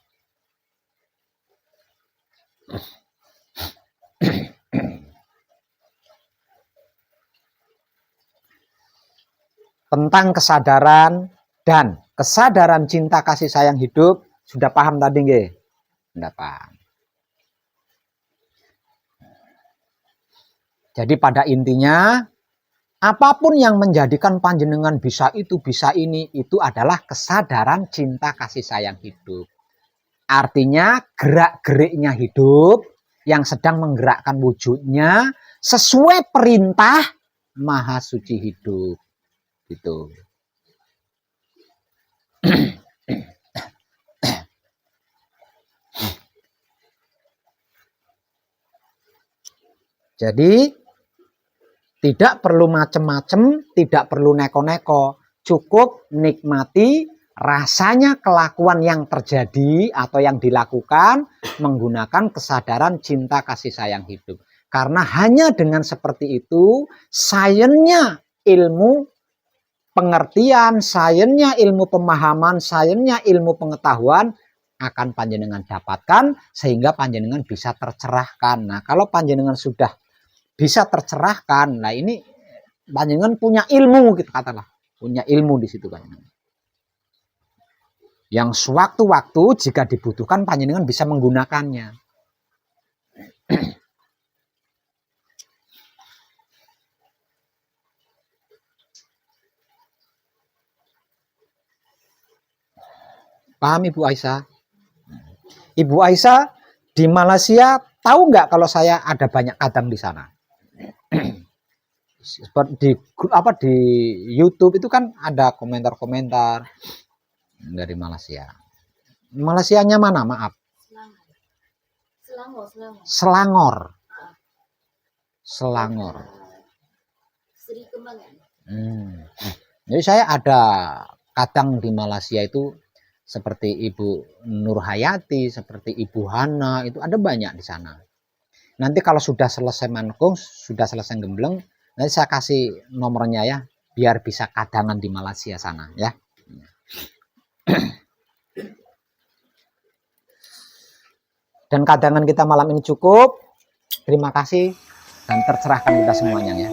Tentang kesadaran dan kesadaran cinta kasih sayang hidup sudah paham tadi nggih? Sudah paham. Jadi pada intinya apapun yang menjadikan panjenengan bisa itu bisa ini itu adalah kesadaran cinta kasih sayang hidup. Artinya gerak-geriknya hidup yang sedang menggerakkan wujudnya sesuai perintah Maha Suci hidup. Gitu. Jadi tidak perlu macem-macem, tidak perlu neko-neko, cukup nikmati rasanya kelakuan yang terjadi atau yang dilakukan menggunakan kesadaran cinta kasih sayang hidup. Karena hanya dengan seperti itu, sainsnya ilmu pengertian, sainsnya ilmu pemahaman, sainsnya ilmu pengetahuan akan panjenengan dapatkan sehingga panjenengan bisa tercerahkan. Nah, kalau panjenengan sudah bisa tercerahkan, nah ini panjenengan punya ilmu, gitu katalah, punya ilmu di situ panjenengan. Yang sewaktu-waktu jika dibutuhkan panjenengan bisa menggunakannya. Paham Ibu Aisyah? Ibu Aisyah di Malaysia tahu nggak kalau saya ada banyak kadang di sana? Seperti di YouTube itu kan ada komentar-komentar dari Malaysia. Malaysianya mana? Maaf. Selangor. Selangor.
Seri Kembangan.
Jadi saya ada kadang di Malaysia itu seperti Ibu Nur Hayati, seperti Ibu Hana, itu ada banyak di sana. Nanti kalau sudah selesai manekung, sudah selesai gembleng, nanti saya kasih nomornya ya, biar bisa kadangan di Malaysia sana ya. Dan kadangan kita malam ini cukup. Terima kasih dan tercerahkan kita semuanya ya.